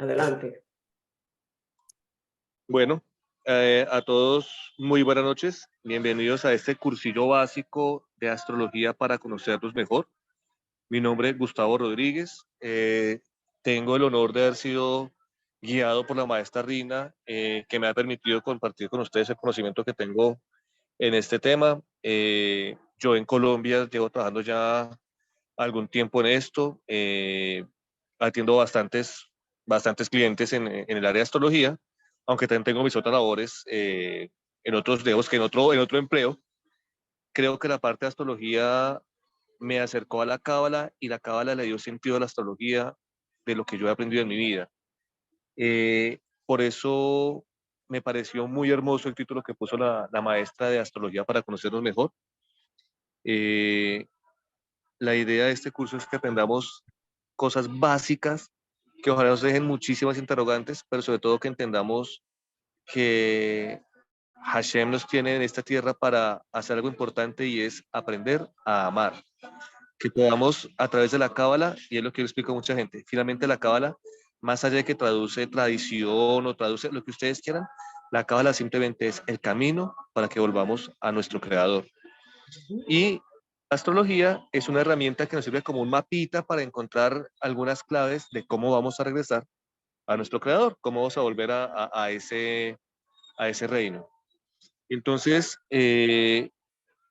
Adelante. Bueno, a todos muy buenas noches. Bienvenidos a este cursillo básico de astrología para conocernos mejor. Mi nombre es Gustavo Rodríguez. Tengo el honor de haber sido guiado por la maestra Rina, que me ha permitido compartir con ustedes el conocimiento que tengo en este tema. Yo en Colombia llevo trabajando ya algún tiempo en esto. Atiendo bastantes clientes en el área de astrología, aunque también tengo mis otras labores en otros, digamos que en otro empleo. Creo que la parte de astrología me acercó a la cábala y la cábala le dio sentido a la astrología de lo que yo he aprendido en mi vida. Por eso me pareció muy hermoso el título que puso la maestra de astrología para conocernos mejor. Eh, la idea de este curso es que aprendamos cosas básicas que ojalá nos dejen muchísimas interrogantes, pero sobre todo que entendamos que Hashem nos tiene en esta tierra para hacer algo importante y es aprender a amar. Que podamos a través de la cábala, y es lo que yo explico a mucha gente, finalmente la cábala, más allá de que traduce tradición o traduce lo que ustedes quieran, la cábala simplemente es el camino para que volvamos a nuestro creador. Y la astrología es una herramienta que nos sirve como un mapita para encontrar algunas claves de cómo vamos a regresar a nuestro creador, cómo vamos a volver a ese reino. Entonces,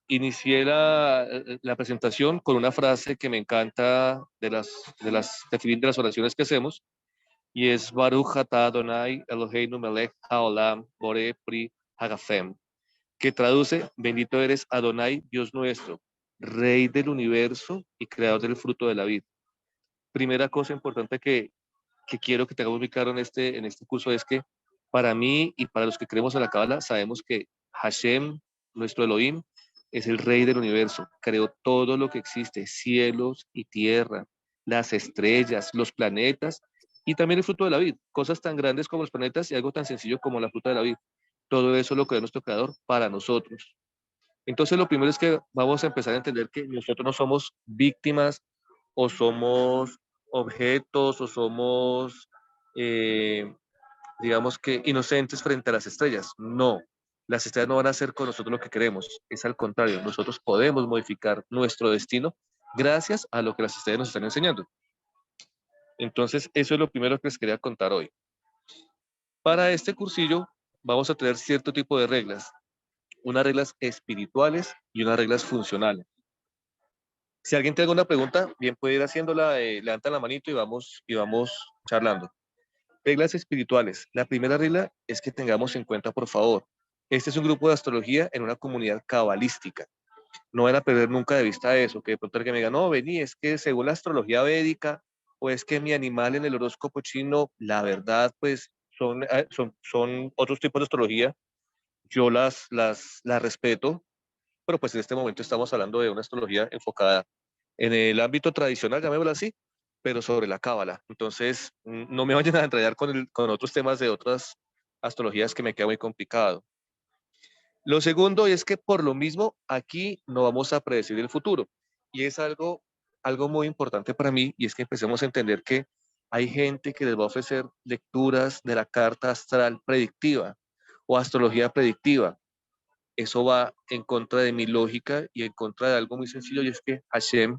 inicié la presentación con una frase que me encanta de definir de las oraciones que hacemos, y es Baruch atah Adonai Eloheinu melech haolam borei pri hagafem, que traduce, bendito eres Adonai, Dios nuestro, Rey del universo y creador del fruto de la vida. Primera cosa importante que quiero que tengamos muy claro en este curso es que para mí y para los que creemos en la Cábala, sabemos que Hashem, nuestro Elohim, es el Rey del universo, creó todo lo que existe, cielos y tierra, las estrellas, los planetas y también el fruto de la vida, cosas tan grandes como los planetas y algo tan sencillo como la fruta de la vida. Todo eso lo creó nuestro creador para nosotros. Entonces, lo primero es que vamos a empezar a entender que nosotros no somos víctimas o somos objetos o somos, eh, digamos que, inocentes frente a las estrellas. No, las estrellas no van a hacer con nosotros lo que queremos. Es al contrario, nosotros podemos modificar nuestro destino gracias a lo que las estrellas nos están enseñando. Entonces, eso es lo primero que les quería contar hoy. Para este cursillo vamos a tener cierto tipo de reglas, unas reglas espirituales y unas reglas funcionales. Si alguien tiene alguna pregunta, bien puede ir haciéndola, levanta la manito y vamos charlando. Reglas espirituales. La primera regla es que tengamos en cuenta, por favor, este es un grupo de astrología en una comunidad cabalística. No van a perder nunca de vista eso, que de pronto alguien me diga, no, vení, es que según la astrología védica, o es que mi animal en el horóscopo chino, la verdad, pues son otros tipos de astrología. Yo las respeto, pero pues en este momento estamos hablando de una astrología enfocada en el ámbito tradicional, llamémoslo así, pero sobre la cábala. Entonces, no me vayan a enredar con otros temas de otras astrologías que me queda muy complicado. Lo segundo es que por lo mismo aquí no vamos a predecir el futuro. Y es algo muy importante para mí, y es que empecemos a entender que hay gente que les va a ofrecer lecturas de la carta astral predictiva o astrología predictiva. Eso va en contra de mi lógica y en contra de algo muy sencillo, y es que Hashem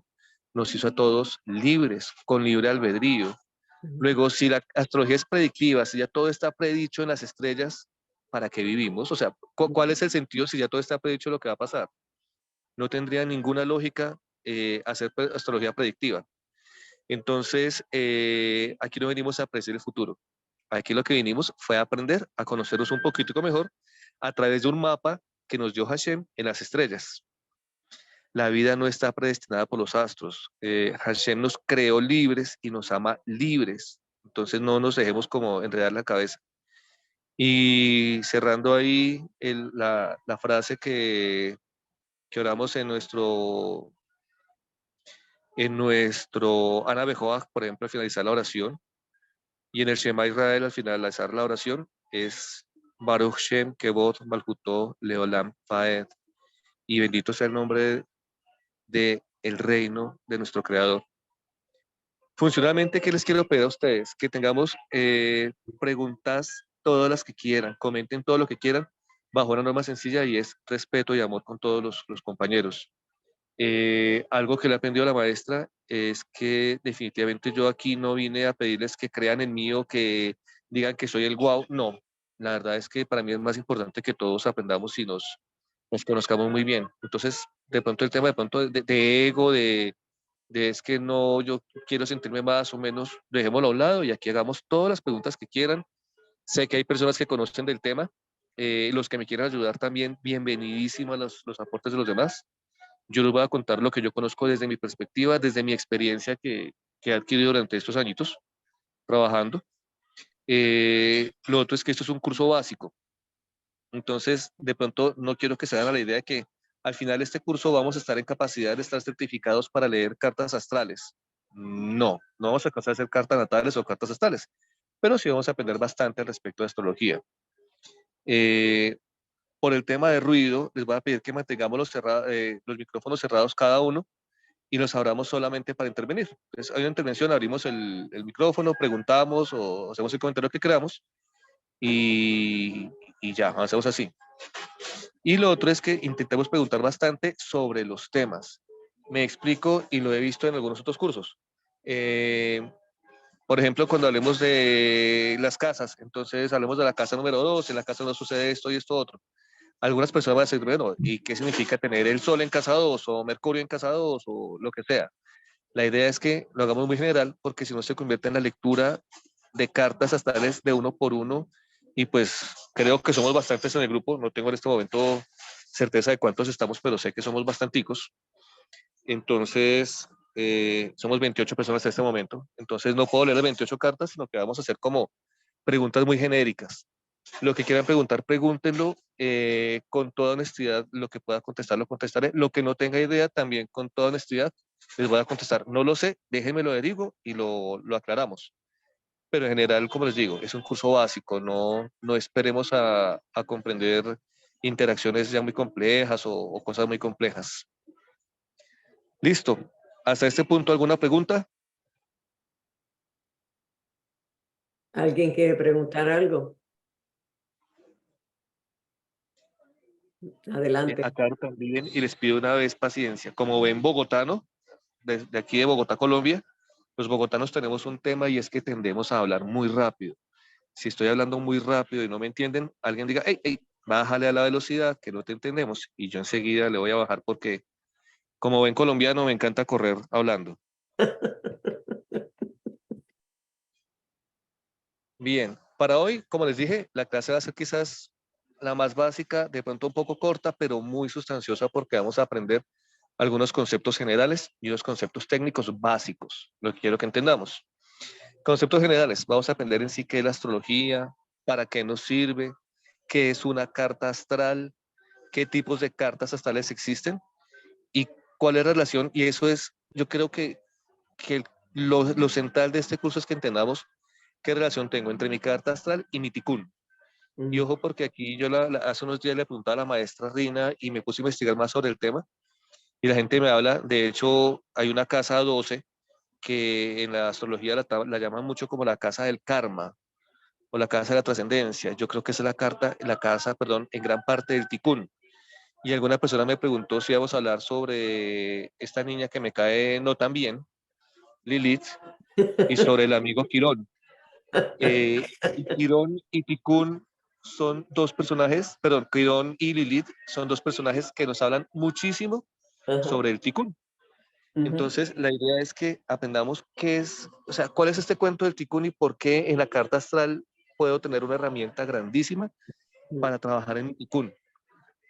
nos hizo a todos libres, con libre albedrío. Luego, si la astrología es predictiva, si ya todo está predicho en las estrellas, ¿para qué vivimos? O sea, ¿cuál es el sentido si ya todo está predicho lo que va a pasar? No tendría ninguna lógica hacer astrología predictiva. Entonces, aquí no venimos a predecir el futuro. Aquí lo que vinimos fue a aprender a conocernos un poquito mejor a través de un mapa que nos dio Hashem en las estrellas. La vida no está predestinada por los astros. Hashem nos creó libres y nos ama libres. Entonces no nos dejemos como enredar la cabeza. Y cerrando ahí la frase que oramos en nuestro Ana Bejoa, por ejemplo, al finalizar la oración, y en el Shema Israel al finalizar la oración, es Baruch Shem Kevod Malkuto Leolam Faed. Y bendito sea el nombre de el reino de nuestro Creador. Funcionalmente, ¿qué les quiero pedir a ustedes? Que tengamos preguntas todas las que quieran, comenten todo lo que quieran, bajo una norma sencilla y es respeto y amor con todos los compañeros. Algo que le he aprendido a la maestra es que definitivamente yo aquí no vine a pedirles que crean en mí o que digan que soy el guau. No, la verdad es que para mí es más importante que todos aprendamos y nos conozcamos muy bien. Entonces, de pronto el tema de pronto de ego, de es que no, yo quiero sentirme más o menos, dejémoslo a un lado y aquí hagamos todas las preguntas que quieran. Sé que hay personas que conocen del tema, los que me quieran ayudar también, bienvenidísimos los aportes de los demás. Yo les voy a contar lo que yo conozco desde mi perspectiva, desde mi experiencia que he adquirido durante estos añitos trabajando. Lo otro es que esto es un curso básico, entonces de pronto no quiero que se hagan a la idea de que al final de este curso vamos a estar en capacidad de estar certificados para leer cartas astrales. No, no vamos a alcanzar a hacer cartas natales o cartas astrales, pero sí vamos a aprender bastante al respecto de astrología. Eh, por el tema de ruido, les voy a pedir que mantengamos los micrófonos cerrados cada uno y nos abramos solamente para intervenir. Entonces, hay una intervención, abrimos el micrófono, preguntamos o hacemos el comentario que queramos y, y ya, hacemos así. Y lo otro es que intentemos preguntar bastante sobre los temas. Me explico y lo he visto en algunos otros cursos. Eh, por ejemplo, cuando hablemos de las casas, entonces hablemos de la casa número 2, en la casa no sucede esto y esto otro. Algunas personas van a decir, bueno, ¿y qué significa tener el Sol en casa 2 o Mercurio en casa 2 o lo que sea? La idea es que lo hagamos muy general porque si no se convierte en la lectura de cartas astrales de uno por uno y pues creo que somos bastantes en el grupo, no tengo en este momento certeza de cuántos estamos, pero sé que somos bastanticos. Entonces, somos 28 personas en este momento, entonces no puedo leer las 28 cartas, sino que vamos a hacer como preguntas muy genéricas. Lo que quieran preguntar, pregúntenlo con toda honestidad. Lo que pueda contestar, lo contestaré. Lo que no tenga idea, también con toda honestidad, les voy a contestar. No lo sé, déjenme lo averiguo y lo aclaramos. Pero en general, como les digo, es un curso básico. No esperemos a comprender interacciones ya muy complejas o cosas muy complejas. Listo. Hasta este punto, ¿alguna pregunta? ¿Alguien quiere preguntar algo? Adelante. Aclaro también y les pido una vez paciencia. Como ven, bogotano, de aquí de Bogotá, Colombia, los bogotanos tenemos un tema y es que tendemos a hablar muy rápido. Si estoy hablando muy rápido y no me entienden, alguien diga, hey, hey, bájale a la velocidad que no te entendemos y yo enseguida le voy a bajar porque como ven colombiano me encanta correr hablando. Bien, para hoy, como les dije, la clase va a ser quizás la más básica, de pronto un poco corta, pero muy sustanciosa porque vamos a aprender algunos conceptos generales y unos conceptos técnicos básicos, lo que quiero que entendamos. Conceptos generales, vamos a aprender en sí qué es la astrología, para qué nos sirve, qué es una carta astral, qué tipos de cartas astrales existen y cuál es la relación. Y eso es, yo creo que lo central de este curso es que entendamos qué relación tengo entre mi carta astral y mi ticún. Y ojo, porque aquí yo hace unos días le preguntaba a la maestra Rina y me puse a investigar más sobre el tema y la gente me habla, de hecho, hay una casa 12 que en la astrología la llaman mucho como la casa del karma o la casa de la trascendencia. Yo creo que esa es la casa, perdón, en gran parte del ticún. Y alguna persona me preguntó si íbamos a hablar sobre esta niña que me cae no tan bien, Lilith, y sobre el amigo Quirón. Y Quirón y Ticún son dos personajes, perdón, Quirón y Lilith son dos personajes que nos hablan muchísimo Ajá. sobre el Ticún. Ujú. Entonces, la idea es que aprendamos qué es, o sea, cuál es este cuento del Ticún y por qué en la carta astral puedo tener una herramienta grandísima para trabajar en mi Ticún,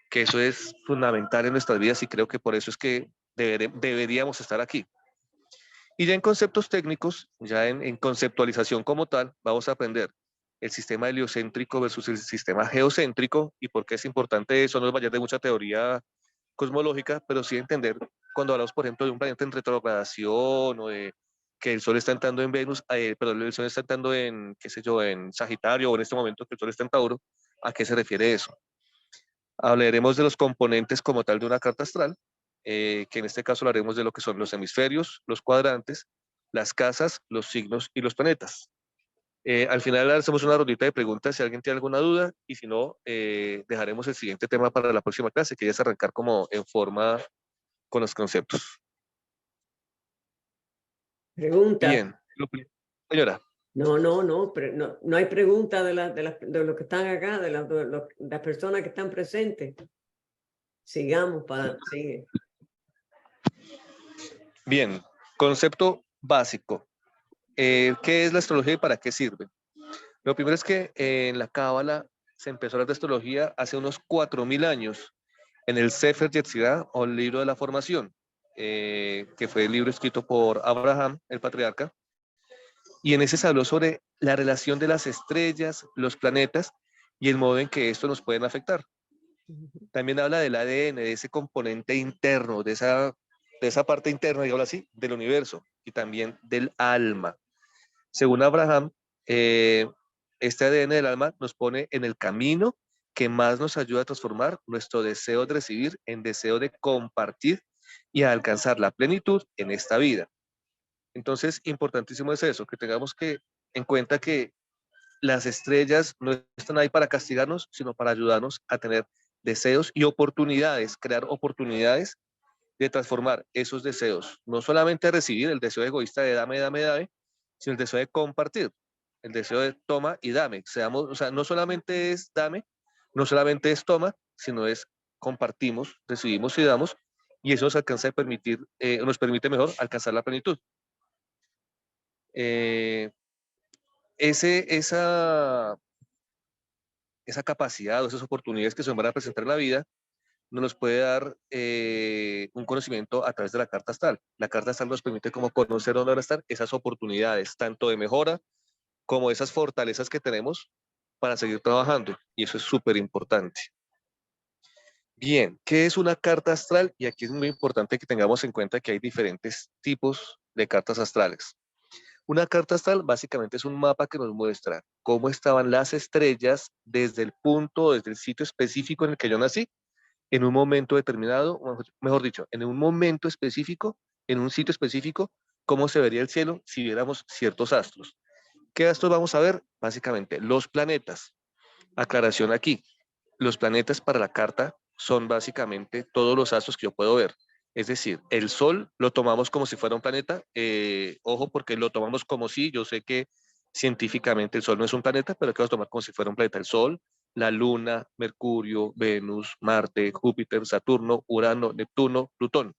que eso es fundamental en nuestras vidas y creo que por eso es que deberíamos estar aquí. Y ya en conceptos técnicos, ya en conceptualización como tal, vamos a aprender el sistema heliocéntrico versus el sistema geocéntrico y por qué es importante eso. No es vaya de mucha teoría cosmológica, pero sí entender cuando hablamos, por ejemplo, de un planeta en retrogradación o de que el Sol está entrando en Venus, perdón, el Sol está entrando en, qué sé yo, en Sagitario o en este momento que el Sol está en Tauro, ¿a qué se refiere eso? Hablaremos de los componentes como tal de una carta astral, que en este caso hablaremos de lo que son los hemisferios, los cuadrantes las casas, los signos y los planetas. Al final hacemos una rondita de preguntas si alguien tiene alguna duda y si no, dejaremos el siguiente tema para la próxima clase, que ya es arrancar como en forma con los conceptos. Pregunta. Bien, señora. No hay pregunta de los que están acá, las personas que están presentes. Sigamos sigue. Bien, concepto básico. ¿Qué es la astrología y para qué sirve? Lo primero es que en la Cábala se empezó a hablar de astrología hace unos 4000 años en el Sefer Yetzirah o el libro de la formación, que fue el libro escrito por Abraham, el patriarca, y en ese se habló sobre la relación de las estrellas, los planetas y el modo en que esto nos pueden afectar. También habla del ADN, de ese componente interno, de esa parte interna, digamos así, del universo y también del alma. Según Abraham, este ADN del alma nos pone en el camino que más nos ayuda a transformar nuestro deseo de recibir en deseo de compartir y a alcanzar la plenitud en esta vida. Entonces, importantísimo es eso, que tengamos que en cuenta que las estrellas no están ahí para castigarnos, sino para ayudarnos a tener deseos y oportunidades, crear oportunidades de transformar esos deseos, no solamente recibir el deseo egoísta de dame, dame, dame, sino el deseo de compartir, el deseo de toma y dame. Seamos, o sea, no solamente es dame, no solamente es toma, sino es compartimos, recibimos y damos, y eso nos alcanza a permitir, nos permite mejor alcanzar la plenitud. Eh, esa capacidad o esas oportunidades que se van a presentar en la vida nos puede dar un conocimiento a través de la carta astral. La carta astral nos permite como conocer dónde van a estar esas oportunidades, tanto de mejora como esas fortalezas que tenemos para seguir trabajando. Y eso es súper importante. Bien, ¿qué es una carta astral? Y aquí es muy importante que tengamos en cuenta que hay diferentes tipos de cartas astrales. Una carta astral básicamente es un mapa que nos muestra cómo estaban las estrellas desde el punto, desde el sitio específico en el que yo nací, en un momento determinado, mejor dicho, en un momento específico, en un sitio específico, cómo se vería el cielo si viéramos ciertos astros. ¿Qué astros vamos a ver? Básicamente los planetas. Aclaración aquí, los planetas para la carta son básicamente todos los astros que yo puedo ver. Es decir, el Sol lo tomamos como si fuera un planeta. Ojo, porque lo tomamos como si, yo sé que científicamente el Sol no es un planeta, pero que vamos a tomar como si fuera un planeta. El Sol, la Luna, Mercurio, Venus, Marte, Júpiter, Saturno, Urano, Neptuno, Plutón.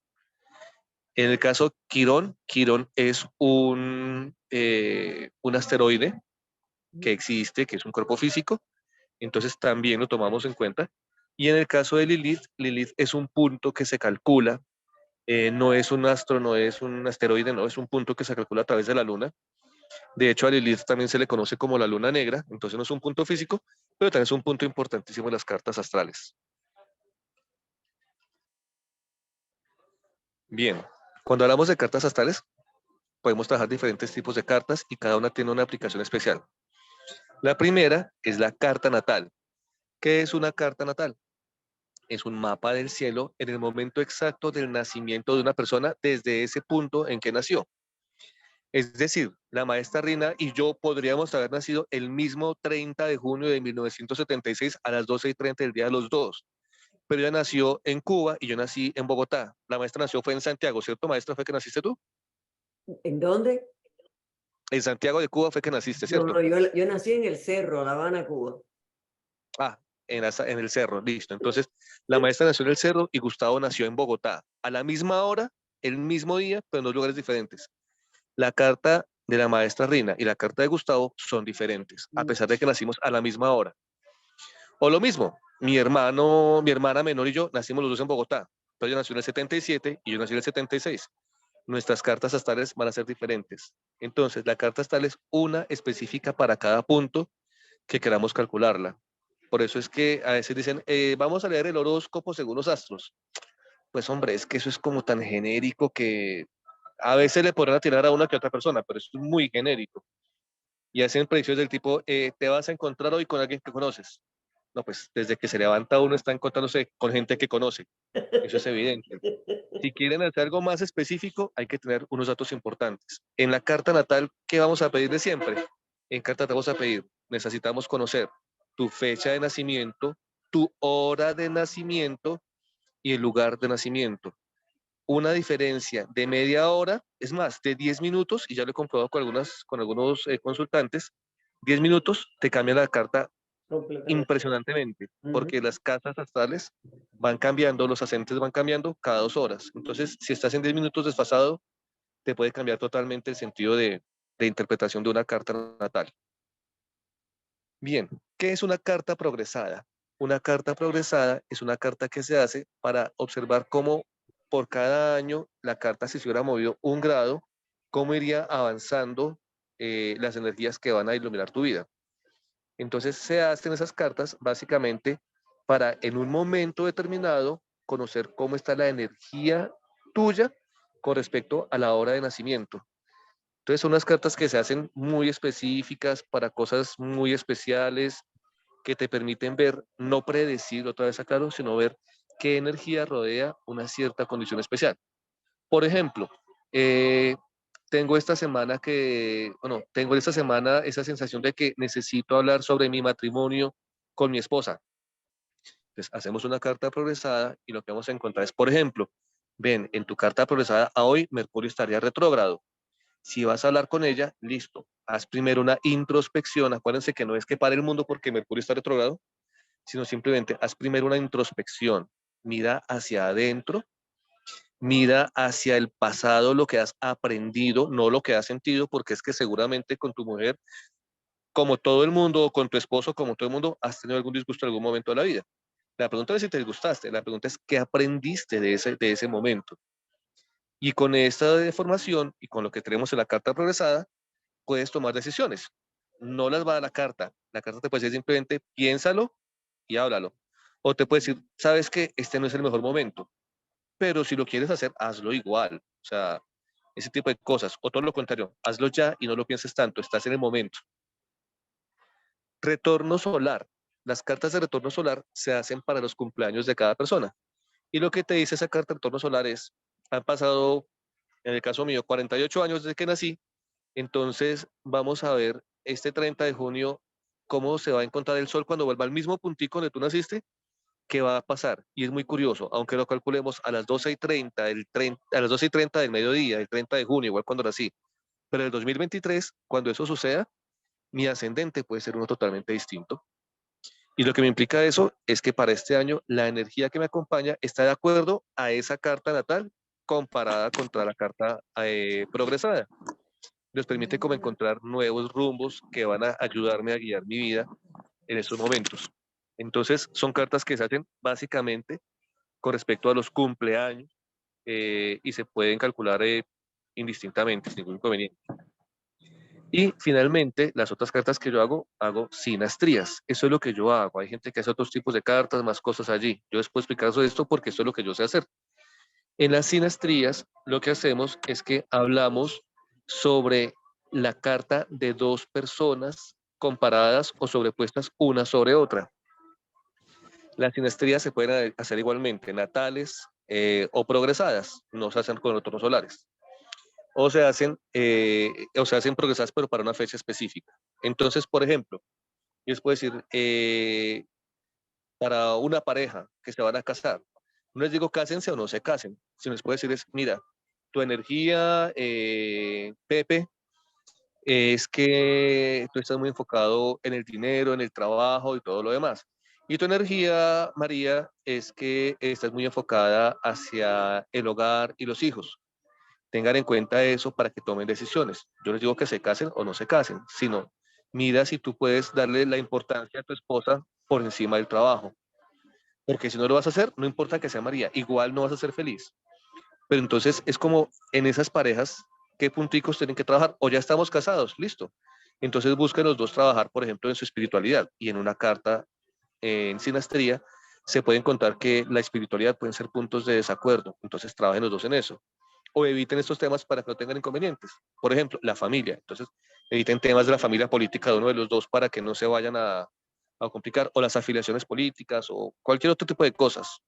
En el caso Quirón, Quirón es un asteroide que existe, que es un cuerpo físico, entonces también lo tomamos en cuenta. Y en el caso de Lilith, Lilith es un punto que se calcula, no es un astro, no es un asteroide, no, es un punto que se calcula a través de la luna. De hecho, a Lilith también se le conoce como la luna negra, entonces no es un punto físico, pero también es un punto importantísimo en las cartas astrales. Bien, cuando hablamos de cartas astrales, podemos trabajar diferentes tipos de cartas y cada una tiene una aplicación especial. La primera es la carta natal. ¿Qué es una carta natal? Es un mapa del cielo en el momento exacto del nacimiento de una persona desde ese punto en que nació. Es decir, la maestra Rina y yo podríamos haber nacido el mismo 30 de junio de 1976 a las 12:30 del día de los dos, pero ella nació en Cuba y yo nací en Bogotá. La maestra nació fue en Santiago, ¿cierto, maestra? ¿Fue que naciste tú? ¿En dónde? En Santiago de Cuba fue que naciste, ¿cierto? Yo nací en el Cerro, La Habana, Cuba. Ah, en el Cerro, listo. Entonces, la maestra nació en el Cerro y Gustavo nació en Bogotá. A la misma hora, el mismo día, pero en dos lugares diferentes. La carta de la maestra Rina y la carta de Gustavo son diferentes, a pesar de que nacimos a la misma hora. O lo mismo, mi hermana menor y yo nacimos los dos en Bogotá, pero ella nació en el 77 y yo nací en el 76. Nuestras cartas astrales van a ser diferentes. Entonces, la carta astral es una específica para cada punto que queramos calcularla. Por eso es que a veces dicen, vamos a leer el horóscopo según los astros. Pues hombre, es que eso es como tan genérico que a veces le podrán atinar a una que otra persona, pero es muy genérico. Y hacen predicciones del tipo, te vas a encontrar hoy con alguien que conoces. No, pues desde que se levanta uno está encontrándose con gente que conoce. Eso es evidente. Si quieren hacer algo más específico, hay que tener unos datos importantes. En la carta natal, ¿qué vamos a pedir de siempre? En carta te vamos a pedir, necesitamos conocer tu fecha de nacimiento, tu hora de nacimiento y el lugar de nacimiento. Una diferencia de media hora, es más, de 10 minutos, y ya lo he comprobado con algunos consultantes, 10 minutos te cambia la carta Completamente. impresionantemente, Ujú. porque las casas astrales van cambiando, los ascendentes van cambiando cada 2 horas. Entonces, si estás en 10 minutos desfasado, te puede cambiar totalmente el sentido de interpretación de una carta natal. Bien, ¿qué es una carta progresada? Una carta progresada es una carta que se hace para observar cómo por cada año la carta, si se hubiera movido 1 grado, cómo iría avanzando las energías que van a iluminar tu vida. Entonces se hacen esas cartas básicamente para en un momento determinado conocer cómo está la energía tuya con respecto a la hora de nacimiento. Entonces son unas cartas que se hacen muy específicas para cosas muy especiales que te permiten ver, no predecir otra vez aclaro, sino ver qué energía rodea una cierta condición especial. Por ejemplo, eh, tengo esta semana esa sensación de que necesito hablar sobre mi matrimonio con mi esposa. Entonces, hacemos una carta progresada y lo que vamos a encontrar es, por ejemplo, ven, en tu carta progresada a hoy Mercurio estaría retrógrado. Si vas a hablar con ella, listo. Haz primero una introspección. Acuérdense que no es que pare el mundo porque Mercurio está retrógrado, sino simplemente haz primero una introspección. Mira hacia adentro, mira hacia el pasado lo que has aprendido, no lo que has sentido, porque es que seguramente con tu mujer, como todo el mundo, o con tu esposo, como todo el mundo, has tenido algún disgusto en algún momento de la vida. La pregunta no es si te disgustaste, la pregunta es qué aprendiste de ese momento. Y con esta información y con lo que tenemos en la carta progresada, puedes tomar decisiones. No las va a dar la carta. La carta te puede decir simplemente piénsalo y háblalo. O te puede decir, sabes que este no es el mejor momento, pero si lo quieres hacer, hazlo igual. O sea, ese tipo de cosas. O todo lo contrario, hazlo ya y no lo pienses tanto, estás en el momento. Retorno solar. Las cartas de retorno solar se hacen para los cumpleaños de cada persona. Y lo que te dice esa carta de retorno solar es, han pasado, en el caso mío, 48 años desde que nací, entonces vamos a ver este 30 de junio cómo se va a encontrar el sol cuando vuelva al mismo puntico donde tú naciste, qué va a pasar. Y es muy curioso, aunque lo calculemos a las 12:30 a las 12:30 del mediodía, el 30 de junio, igual cuando nací. Pero en el 2023, cuando eso suceda, mi ascendente puede ser uno totalmente distinto. Y lo que me implica eso es que para este año la energía que me acompaña está de acuerdo a esa carta natal comparada contra la carta progresada. Nos permite como encontrar nuevos rumbos que van a ayudarme a guiar mi vida en estos momentos. Entonces, son cartas que se hacen básicamente con respecto a los cumpleaños y se pueden calcular indistintamente, sin ningún inconveniente. Y finalmente, las otras cartas que yo hago sinastrías. Eso es lo que yo hago. Hay gente que hace otros tipos de cartas, más cosas allí. Yo les puedo explicar sobre esto porque esto es lo que yo sé hacer. En las sinastrías, lo que hacemos es que hablamos sobre la carta de dos personas comparadas o sobrepuestas una sobre otra. Las sinastrías se pueden hacer igualmente, natales o progresadas, no se hacen con retornos solares. O se hacen progresadas, pero para una fecha específica. Entonces, por ejemplo, yo les puedo decir, para una pareja que se van a casar, no les digo cásense o no se casen, sino les puedo decir es, mira, tu energía, Pepe, es que tú estás muy enfocado en el dinero, en el trabajo y todo lo demás. Y tu energía, María, es que estás muy enfocada hacia el hogar y los hijos. Tengan en cuenta eso para que tomen decisiones. Yo les digo que se casen o no se casen, sino mira si tú puedes darle la importancia a tu esposa por encima del trabajo. Porque si no lo vas a hacer, no importa que sea María, igual no vas a ser feliz. Pero entonces es como en esas parejas, ¿qué punticos tienen que trabajar? O ya estamos casados, listo. Entonces busquen los dos trabajar, por ejemplo, en su espiritualidad. Y en una carta en sinastría se puede encontrar que la espiritualidad pueden ser puntos de desacuerdo. Entonces trabajen los dos en eso. O eviten estos temas para que no tengan inconvenientes. Por ejemplo, la familia. Entonces eviten temas de la familia política de uno de los dos para que no se vayan a complicar, o las afiliaciones políticas, o cualquier otro tipo de cosas.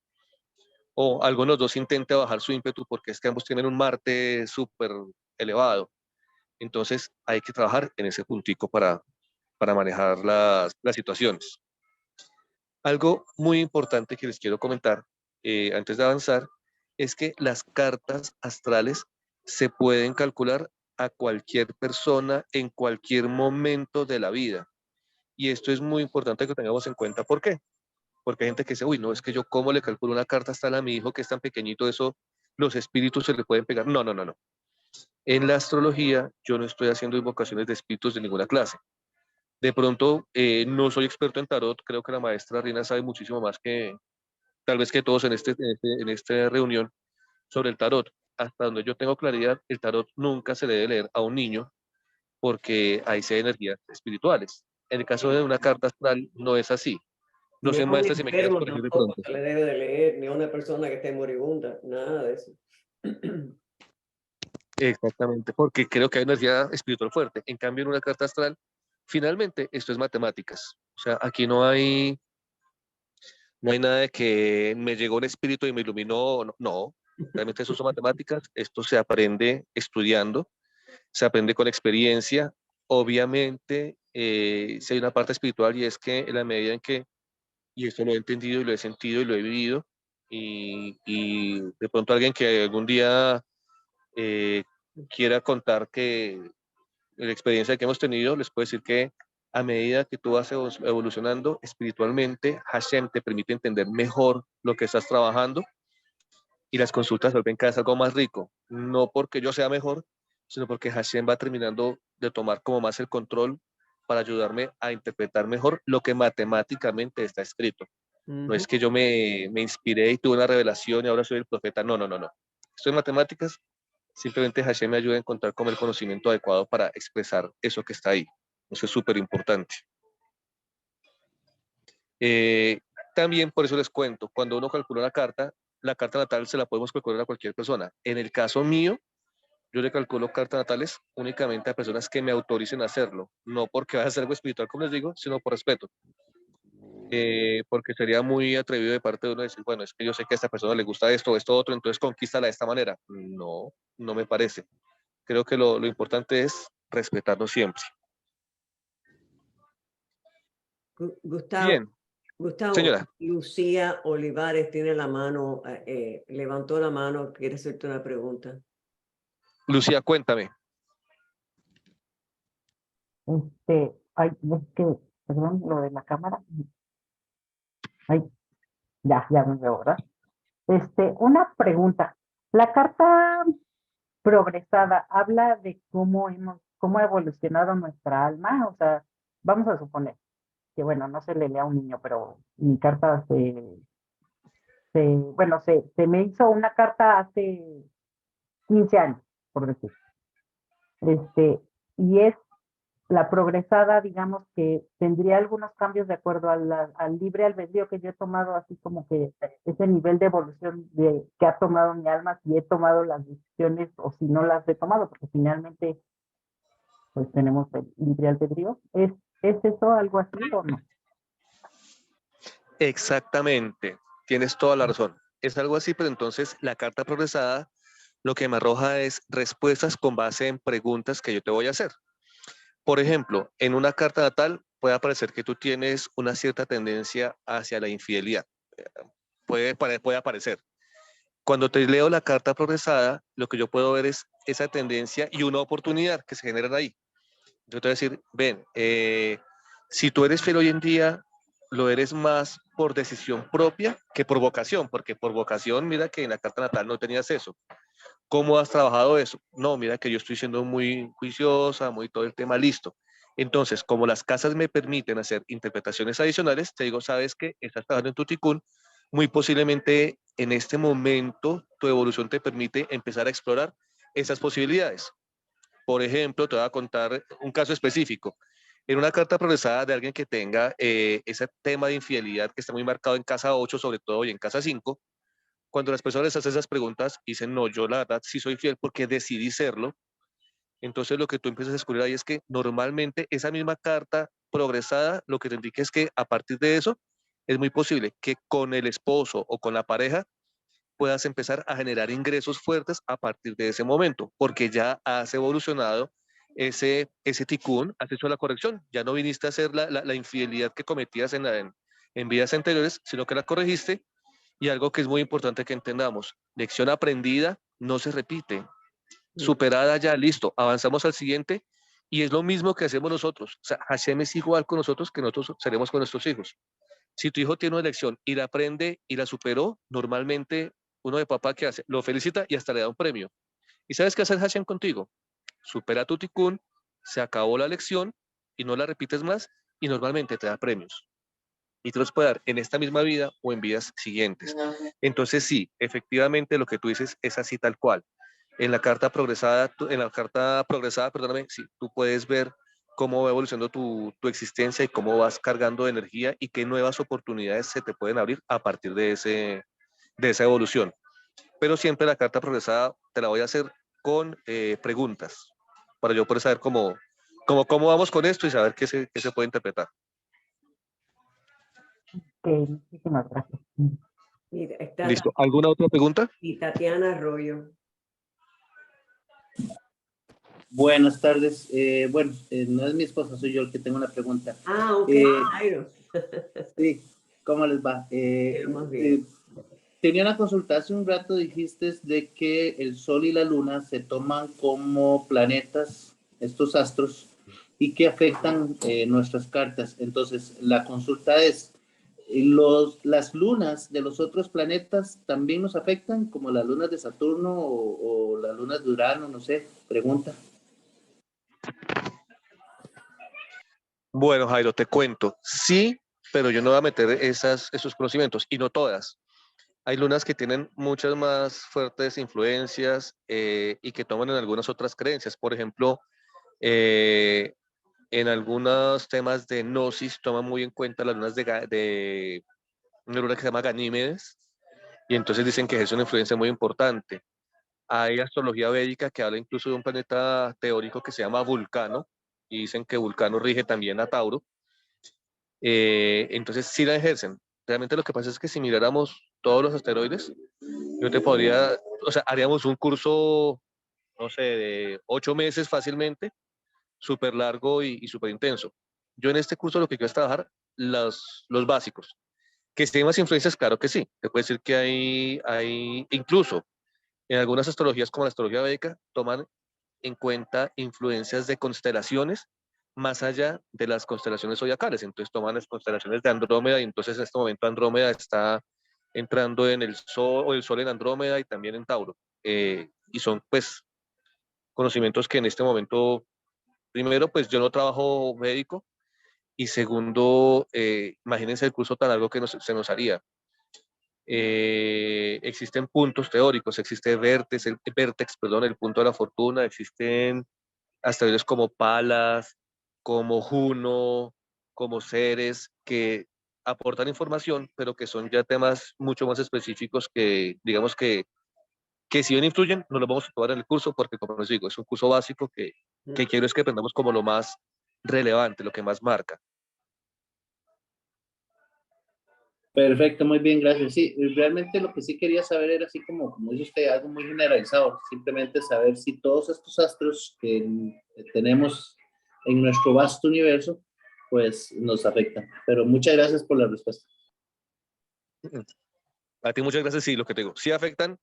O alguno de los dos intente bajar su ímpetu porque es que ambos tienen un Marte súper elevado. Entonces hay que trabajar en ese puntico para manejar las situaciones. Algo muy importante que les quiero comentar antes de avanzar es que las cartas astrales se pueden calcular a cualquier persona en cualquier momento de la vida. Y esto es muy importante que lo tengamos en cuenta. ¿Por qué? Porque hay gente que dice, uy, no, es que yo cómo le calculo una carta astral a mi hijo que es tan pequeñito, eso, los espíritus se le pueden pegar. No, no, no, no. En la astrología yo no estoy haciendo invocaciones de espíritus de ninguna clase. De pronto, no soy experto en tarot, creo que la maestra Rina sabe muchísimo más que tal vez que todos en esta reunión sobre el tarot. Hasta donde yo tengo claridad, el tarot nunca se debe leer a un niño porque ahí se hay energías espirituales. En el caso de una carta astral, no es así. No Ni sé, a un maestra, si me quieres enfermo corregir de tampoco pronto. se le debe de leer, ni a una persona que esté moribunda, nada de eso. Exactamente, porque creo que hay energía espiritual fuerte. En cambio, en una carta astral, finalmente, esto es matemáticas. O sea, aquí no hay nada de que me llegó un espíritu y me iluminó. No, no. Realmente eso son matemáticas. Esto se aprende estudiando, se aprende con experiencia. Obviamente, si hay una parte espiritual y es que en la medida en que, y esto lo he entendido y lo he sentido y lo he vivido, y de pronto alguien que algún día eh, quiera contar que la experiencia que hemos tenido, les puedo decir que a medida que tú vas evolucionando espiritualmente, Hashem te permite entender mejor lo que estás trabajando y las consultas se vuelven cada vez algo más rico. No porque yo sea mejor, sino porque Hashem va terminando de tomar como más el control para ayudarme a interpretar mejor lo que matemáticamente está escrito. No es que yo me inspiré y tuve una revelación y ahora soy el profeta. No, no, no, no. Esto en matemáticas, simplemente Hashem me ayuda a encontrar como el conocimiento adecuado para expresar eso que está ahí. Eso es súper importante. Eh, También por eso les cuento, cuando uno calcula la carta natal se la podemos calcular a cualquier persona. En el caso mío, yo le calculo cartas natales únicamente a personas que me autoricen a hacerlo, no porque vaya a ser algo espiritual, como les digo, sino por respeto. Porque sería muy atrevido de parte de uno decir, bueno, es que yo sé que a esta persona le gusta esto o esto otro, entonces conquístala de esta manera. No, no me parece. Creo que lo importante es respetarnos siempre. Gustavo, Bien, Gustavo, señora, Lucía Olivares tiene la mano, levantó la mano, quiere hacerte una pregunta. Lucía, cuéntame. Ay, es que, perdón, lo de la cámara. Ay, ya me veo, ¿verdad? Una pregunta. La carta progresada habla de cómo ha evolucionado nuestra alma. O sea, vamos a suponer que, bueno, no se le lee a un niño, pero mi carta bueno, se me hizo una carta hace 15 años, por decir. Y es la progresada, digamos que tendría algunos cambios de acuerdo al libre albedrío que yo he tomado, así como que ese nivel de evolución que ha tomado mi alma, si he tomado las decisiones o si no las he tomado, porque finalmente pues tenemos el libre albedrío. ¿Es eso algo así o no? Exactamente, tienes toda la razón. Es algo así, pero entonces la carta progresada lo que me arroja es respuestas con base en preguntas que yo te voy a hacer. Por ejemplo, en una carta natal puede aparecer que tú tienes una cierta tendencia hacia la infidelidad. Puede aparecer. Cuando te leo la carta progresada, lo que yo puedo ver es esa tendencia y una oportunidad que se generan ahí. Yo te voy a decir, ven, si tú eres fiel hoy en día, lo eres más por decisión propia que por vocación, porque por vocación, mira que en la carta natal no tenías eso. ¿Cómo has trabajado eso? No, mira que yo estoy siendo muy juiciosa, muy todo el tema listo. Entonces, como las casas me permiten hacer interpretaciones adicionales, te digo, sabes que estás trabajando en tu ticún, muy posiblemente en este momento tu evolución te permite empezar a explorar esas posibilidades. Por ejemplo, te voy a contar un caso específico. En una carta progresada de alguien que tenga ese tema de infidelidad que está muy marcado en casa 8, sobre todo, y en casa 5, cuando las personas les hacen esas preguntas, dicen, no, yo la verdad sí soy fiel porque decidí serlo. Entonces lo que tú empiezas a descubrir ahí es que normalmente esa misma carta progresada lo que te indica es que a partir de eso es muy posible que con el esposo o con la pareja puedas empezar a generar ingresos fuertes a partir de ese momento, porque ya has evolucionado ese ticún, has hecho la corrección, ya no viniste a hacer la infidelidad que cometías en vidas anteriores, sino que la corregiste. Y algo que es muy importante que entendamos, lección aprendida no se repite, superada ya, listo, avanzamos al siguiente y es lo mismo que hacemos nosotros. O sea, Hashem es igual con nosotros que nosotros seremos con nuestros hijos. Si tu hijo tiene una lección y la aprende y la superó, normalmente uno de papá que hace, lo felicita y hasta le da un premio. ¿Y sabes qué hace Hashem contigo? Supera tu tikkun, se acabó la lección y no la repites más y normalmente te da premios. Y te los puede dar en esta misma vida o en vidas siguientes. Entonces sí, efectivamente lo que tú dices es así tal cual. En la carta progresada, perdóname, sí, tú puedes ver cómo va evolucionando tu existencia y cómo vas cargando de energía y qué nuevas oportunidades se te pueden abrir a partir de esa evolución. Pero siempre la carta progresada te la voy a hacer con preguntas para yo poder saber cómo vamos con esto y saber qué se puede interpretar. Ok, muchísimas gracias. Mira, está ¿Listo? ¿Alguna otra pregunta? y Tatiana Arroyo. Buenas tardes. Bueno, no es mi esposa, soy yo el que tengo una pregunta. Ah, ok, Jairo. Sí, ¿cómo les va? Más bien. Tenía una consulta, hace un rato dijiste de que el Sol y la Luna se toman como planetas, estos astros, y que afectan nuestras cartas. Entonces, la consulta es, ¿las lunas de los otros planetas también nos afectan, como las lunas de Saturno o las lunas de Urano? No sé, pregunta. Bueno, Jairo, te cuento. Sí, pero yo no voy a meter esos conocimientos y no todas. Hay lunas que tienen muchas más fuertes influencias y que toman en algunas otras creencias. Por ejemplo, en algunos temas de gnosis toman muy en cuenta las lunas de una luna que se llama Ganímedes y entonces dicen que es una influencia muy importante. Hay astrología védica que habla incluso de un planeta teórico que se llama Vulcano y dicen que Vulcano rige también a Tauro. Entonces sí la ejercen. Realmente lo que pasa es que si miráramos todos los asteroides, yo te podría, o sea, haríamos un curso, no sé, de 8 meses fácilmente, súper largo y súper intenso. Yo en este curso lo que quiero es trabajar los básicos. Que si hay más influencias, claro que sí. Te puedo decir que incluso en algunas astrologías como la astrología védica, toman en cuenta influencias de constelaciones más allá de las constelaciones zodiacales. Entonces toman las constelaciones de Andrómeda y entonces en este momento Andrómeda está entrando en el Sol o el Sol en Andrómeda y también en Tauro. Y son pues conocimientos que en este momento, primero pues yo no trabajo médico y segundo, imagínense el curso tan largo que se nos haría. Existen puntos teóricos, existe Vértex, perdón, el punto de la fortuna, existen asteroides como Palas, como Juno, como Ceres, que aportan información, pero que son ya temas mucho más específicos que, digamos que si bien influyen, no los vamos a tomar en el curso, porque como les digo, es un curso básico que quiero es que aprendamos como lo más relevante, lo que más marca. Perfecto, muy bien, gracias. Sí, realmente lo que sí quería saber era así como dice usted, algo muy generalizado, simplemente saber si todos estos astros que tenemos en nuestro vasto universo, pues nos afectan. Pero muchas gracias por la respuesta. A ti muchas gracias, sí, lo que te digo, sí afectan,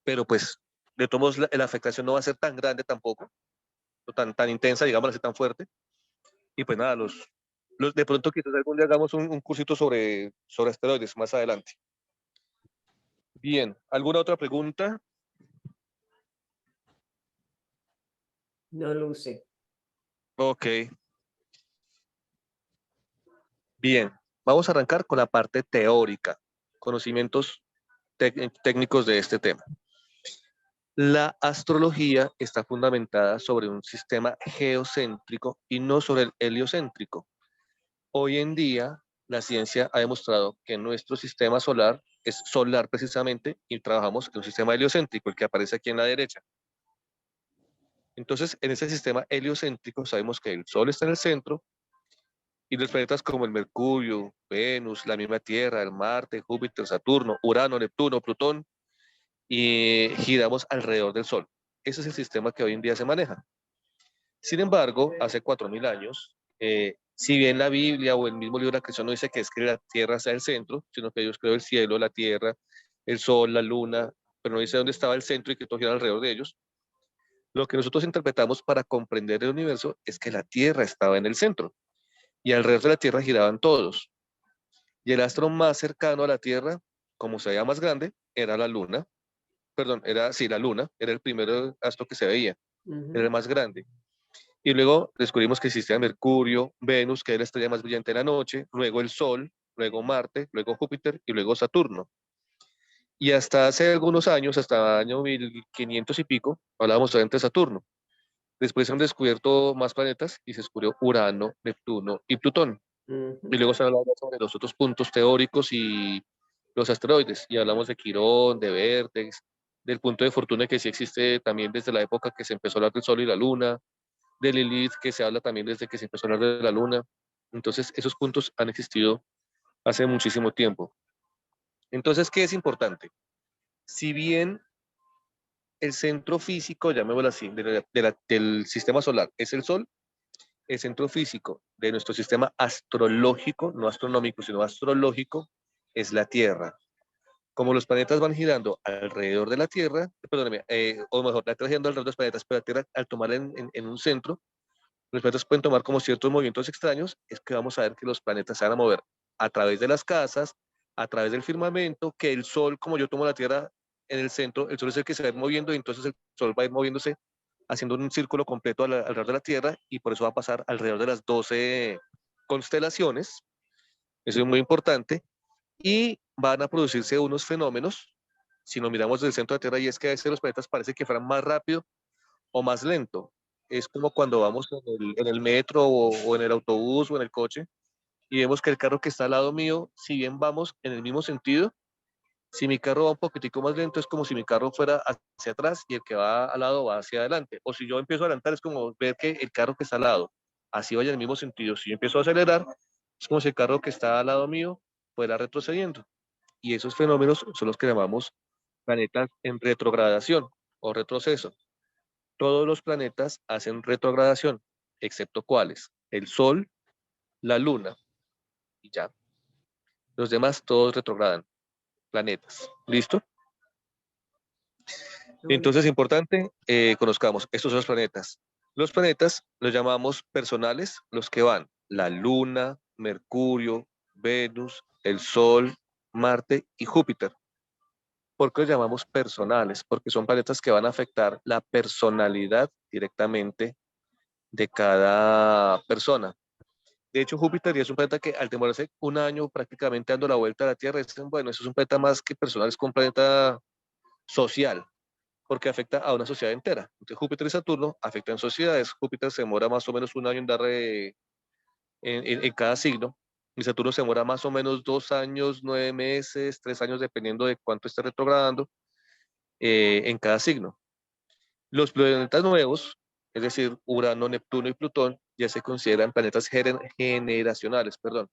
pero pues de todos modos la afectación no va a ser tan grande tampoco, o tan intensa, digamos así, tan fuerte. Y pues nada, de pronto quizás algún día hagamos un cursito sobre asteroides más adelante. Bien, ¿alguna otra pregunta? No luce. Ok. Bien, vamos a arrancar con la parte teórica, conocimientos técnicos de este tema. La astrología está fundamentada sobre un sistema geocéntrico y no sobre el heliocéntrico. Hoy en día, la ciencia ha demostrado que nuestro sistema solar es solar precisamente y trabajamos en un sistema heliocéntrico, el que aparece aquí en la derecha. Entonces, en ese sistema heliocéntrico sabemos que el Sol está en el centro Y los planetas como el Mercurio, Venus, la misma Tierra, el Marte, Júpiter, Saturno, Urano, Neptuno, Plutón, y giramos alrededor del Sol. Ese es el sistema que hoy en día se maneja. Sin embargo, hace 4000 años, si bien la Biblia o el mismo libro de la creación no dice que es que la Tierra sea el centro, sino que Dios creó el cielo, la Tierra, el Sol, la Luna, pero no dice dónde estaba el centro y que todo gira alrededor de ellos. Lo que nosotros interpretamos para comprender el universo es que la Tierra estaba en el centro y alrededor de la Tierra giraban todos. Y el astro más cercano a la Tierra, como se veía más grande, era la Luna. Perdón, era, sí, la Luna, era el primer astro que se veía, era el más grande. Y luego descubrimos que existía Mercurio, Venus, que es la estrella más brillante de la noche, luego el Sol, luego Marte, luego Júpiter y luego Saturno. Y hasta hace algunos años, hasta el año 1500 y pico, hablábamos solamente de Saturno. Después se han descubierto más planetas y se descubrió Urano, Neptuno y Plutón. Y luego se hablaba sobre los otros puntos teóricos y los asteroides. Y hablamos de Quirón, de Vértex, del punto de fortuna que sí existe también desde la época que se empezó a hablar del Sol y la Luna, de Lilith, que se habla también desde que se empezó a hablar de la Luna. Entonces, esos puntos han existido hace muchísimo tiempo. Entonces, ¿qué es importante? Si bien el centro físico, llamémoslo así, del sistema solar es el Sol, el centro físico de nuestro sistema astrológico, no astronómico, sino astrológico, es la Tierra. Como los planetas van girando alrededor de la Tierra, perdóneme, o mejor, la Tierra girando alrededor de los planetas, pero la Tierra al tomar en un centro, los planetas pueden tomar como ciertos movimientos extraños, es que vamos a ver que los planetas se van a mover a través de las casas, a través del firmamento, que el Sol, como yo tomo la Tierra en el centro, el Sol es el que se va a ir moviendo y entonces el Sol va a ir moviéndose haciendo un círculo completo alrededor de la Tierra y por eso va a pasar alrededor de las 12 constelaciones, eso es muy importante, y van a producirse unos fenómenos, si nos miramos desde el centro de la Tierra, y es que a veces los planetas parece que fueran más rápido o más lento. Es como cuando vamos en el metro o en el autobús o en el coche y vemos que el carro que está al lado mío, si bien vamos en el mismo sentido, si mi carro va un poquitico más lento, es como si mi carro fuera hacia atrás y el que va al lado va hacia adelante. O si yo empiezo a adelantar, es como ver que el carro que está al lado, así vaya en el mismo sentido. Si yo empiezo a acelerar, es como si el carro que está al lado mío fuera retrocediendo. Y esos fenómenos son los que llamamos planetas en retrogradación o retroceso. Todos los planetas hacen retrogradación, excepto cuáles: el Sol, la Luna y ya. Los demás todos retrogradan, planetas. ¿Listo? Entonces, importante, conozcamos estos son los planetas. Los planetas los llamamos personales, los que van la Luna, Mercurio, Venus, el Sol, Marte y Júpiter. ¿Por qué los llamamos personales? Porque son planetas que van a afectar la personalidad directamente de cada persona. De hecho, Júpiter ya es un planeta que al demorarse un año prácticamente dando la vuelta a la Tierra, bueno, eso es un planeta más que personal, es un planeta social, porque afecta a una sociedad entera. Entonces, Júpiter y Saturno afectan sociedades. Júpiter se demora más o menos un año en dar en cada signo, y Saturno se demora más o menos 2 años, 9 meses, 3 años, dependiendo de cuánto esté retrogradando en cada signo. Los planetas nuevos, es decir, Urano, Neptuno y Plutón, ya se consideran planetas generacionales, perdón.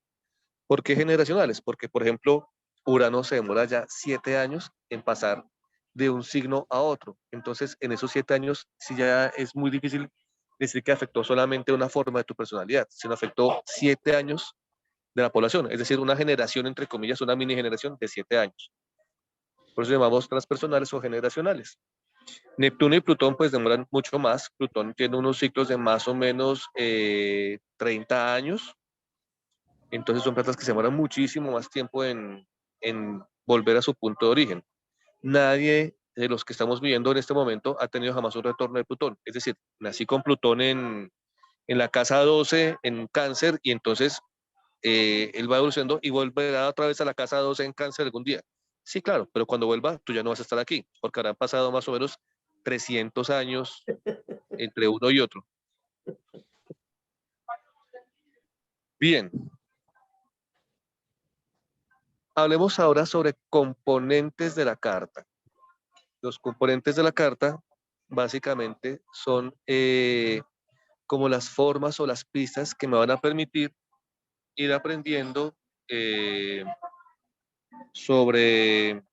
¿Por qué generacionales? Porque, por ejemplo, Urano se demora ya 7 años en pasar de un signo a otro. Entonces, en esos 7 años, sí ya es muy difícil decir que afectó solamente una forma de tu personalidad, sino afectó 7 años de la población, es decir, una generación, entre comillas, una mini generación de 7 años. Por eso llamamos transpersonales o generacionales. Neptuno y Plutón pues demoran mucho más. Plutón tiene unos ciclos de más o menos 30 años. Entonces son planetas que se demoran muchísimo más tiempo en volver a su punto de origen. Nadie de los que estamos viviendo en este momento ha tenido jamás un retorno de Plutón. Es decir, nací con Plutón en la casa 12 en Cáncer y entonces él va evolucionando y volverá otra vez a la casa 12 en Cáncer algún día. Sí, claro, pero cuando vuelva tú ya no vas a estar aquí, porque habrán pasado más o menos 300 años entre uno y otro. Bien, hablemos ahora sobre componentes de la carta. Los componentes de la carta básicamente son como las formas o las pistas que me van a permitir ir aprendiendo sobre...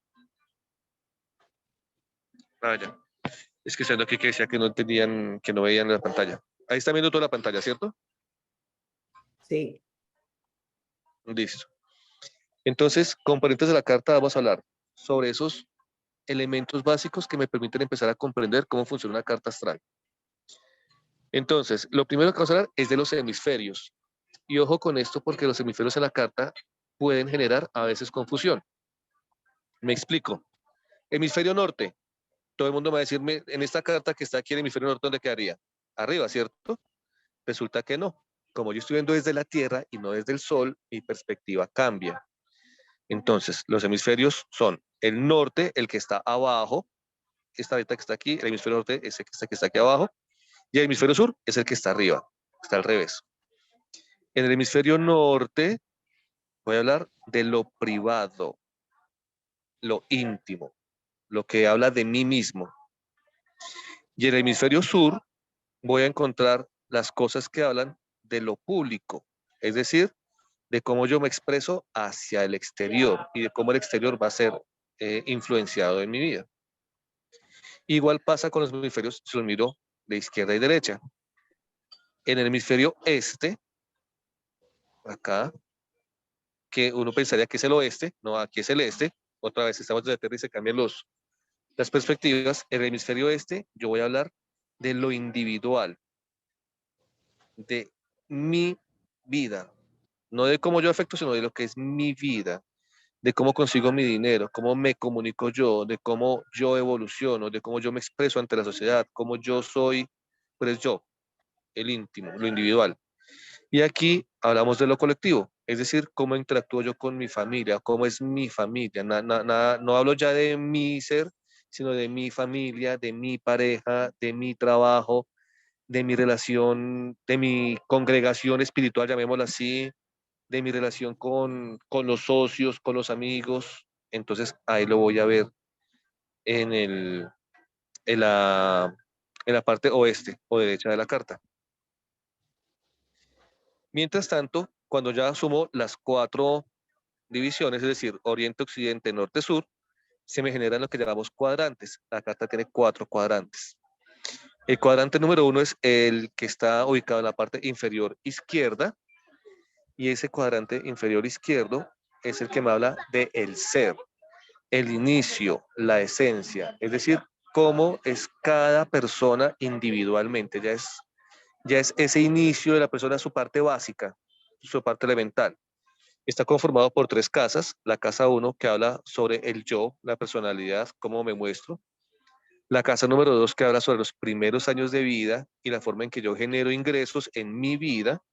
ya. Es que siendo aquí que decía que no entendían, que no veían la pantalla. Ahí está viendo toda la pantalla, ¿cierto? Sí, Listo. Entonces, componentes de la carta, vamos a hablar sobre esos elementos básicos que me permiten empezar a comprender cómo funciona una carta astral. Entonces, lo primero que vamos a hablar es de los hemisferios. Y ojo con esto porque los hemisferios en la carta pueden generar a veces confusión. Me explico. Hemisferio norte. Todo el mundo me va a decirme, en esta carta que está aquí, el hemisferio norte, ¿dónde quedaría? Arriba, ¿cierto? Resulta que no. Como yo estoy viendo desde la Tierra y no desde el Sol, mi perspectiva cambia. Entonces, los hemisferios son el norte, el que está abajo, esta beta que está aquí, el hemisferio norte es el que está aquí abajo, y el hemisferio sur es el que está arriba, está al revés. En el hemisferio norte voy a hablar de lo privado, lo íntimo, lo que habla de mí mismo. Y en el hemisferio sur voy a encontrar las cosas que hablan de lo público, es decir, de cómo yo me expreso hacia el exterior y de cómo el exterior va a ser influenciado en mi vida. Igual pasa con los hemisferios, si los miro de izquierda y derecha. En el hemisferio este, acá, que uno pensaría que es el oeste, no, aquí es el este, otra vez estamos desde la Tierra y se cambian las perspectivas. En el hemisferio este, yo voy a hablar de lo individual, de mi vida, no de cómo yo afecto, sino de lo que es mi vida, de cómo consigo mi dinero, cómo me comunico yo, de cómo yo evoluciono, de cómo yo me expreso ante la sociedad, cómo yo soy, pues yo, el íntimo, lo individual. Y aquí hablamos de lo colectivo, es decir, cómo interactúo yo con mi familia, cómo es mi familia. No hablo ya de mi ser, sino de mi familia, de mi pareja, de mi trabajo, de mi relación, de mi congregación espiritual, llamémosla así, de mi relación con los socios, con los amigos. Entonces ahí lo voy a ver en, el, en, la, en la parte oeste o derecha de la carta. Mientras tanto, cuando ya sumo las 4 divisiones, es decir, oriente, occidente, norte, sur, se me generan lo que llamamos cuadrantes. La carta tiene 4 cuadrantes. El cuadrante número 1 es el que está ubicado en la parte inferior izquierda, y ese cuadrante inferior izquierdo es el que me habla de el ser, el inicio, la esencia, es decir, cómo es cada persona individualmente. Ya es ese inicio de la persona, su parte básica, su parte elemental. Está conformado por 3 casas. La casa 1 que habla sobre el yo, la personalidad, cómo me muestro. La casa número 2 que habla sobre los primeros años de vida y la forma en que yo genero ingresos en mi vida.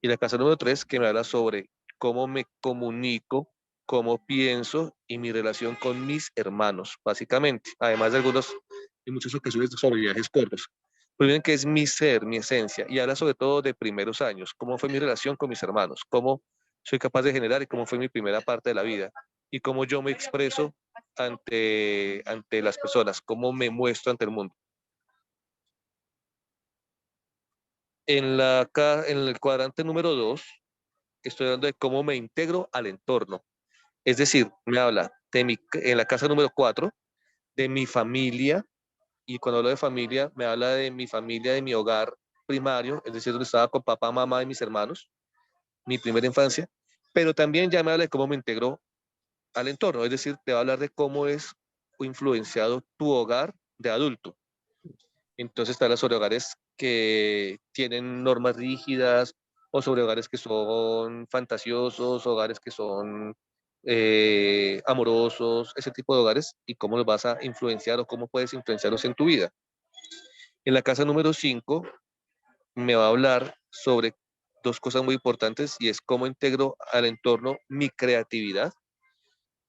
Y la casa número 3 que me habla sobre cómo me comunico, cómo pienso y mi relación con mis hermanos, básicamente. Además de en muchas ocasiones sobre viajes cortos. Pues bien, que es mi ser, mi esencia, y habla sobre todo de primeros años, cómo fue mi relación con mis hermanos, cómo soy capaz de generar y cómo fue mi primera parte de la vida, y cómo yo me expreso ante las personas, cómo me muestro ante el mundo. En el cuadrante número 2, estoy hablando de cómo me integro al entorno. Es decir, me habla en la casa número 4 de mi familia, y cuando hablo de familia, me habla de mi familia, de mi hogar primario, es decir, donde estaba con papá, mamá y mis hermanos, mi primera infancia, pero también ya me habla de cómo me integro al entorno, es decir, te va a hablar de cómo es influenciado tu hogar de adulto. Entonces te habla sobre hogares que tienen normas rígidas, o sobre hogares que son fantasiosos, hogares que son amorosos, ese tipo de hogares, y cómo los vas a influenciar o cómo puedes influenciarlos en tu vida. En la casa número 5 me va a hablar sobre 2 cosas muy importantes, y es cómo integro al entorno mi creatividad,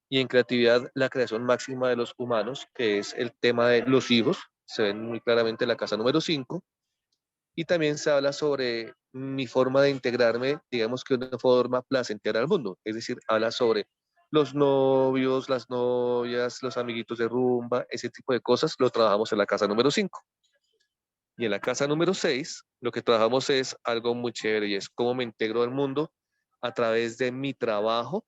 y en creatividad la creación máxima de los humanos, que es el tema de los hijos, se ven muy claramente en la casa número 5, y también se habla sobre mi forma de integrarme, digamos que de una forma placentera al mundo, es decir, habla sobre los novios, las novias, los amiguitos de rumba, ese tipo de cosas lo trabajamos en la casa número 5. Y en la casa número 6, lo que trabajamos es algo muy chévere, y es cómo me integro al mundo a través de mi trabajo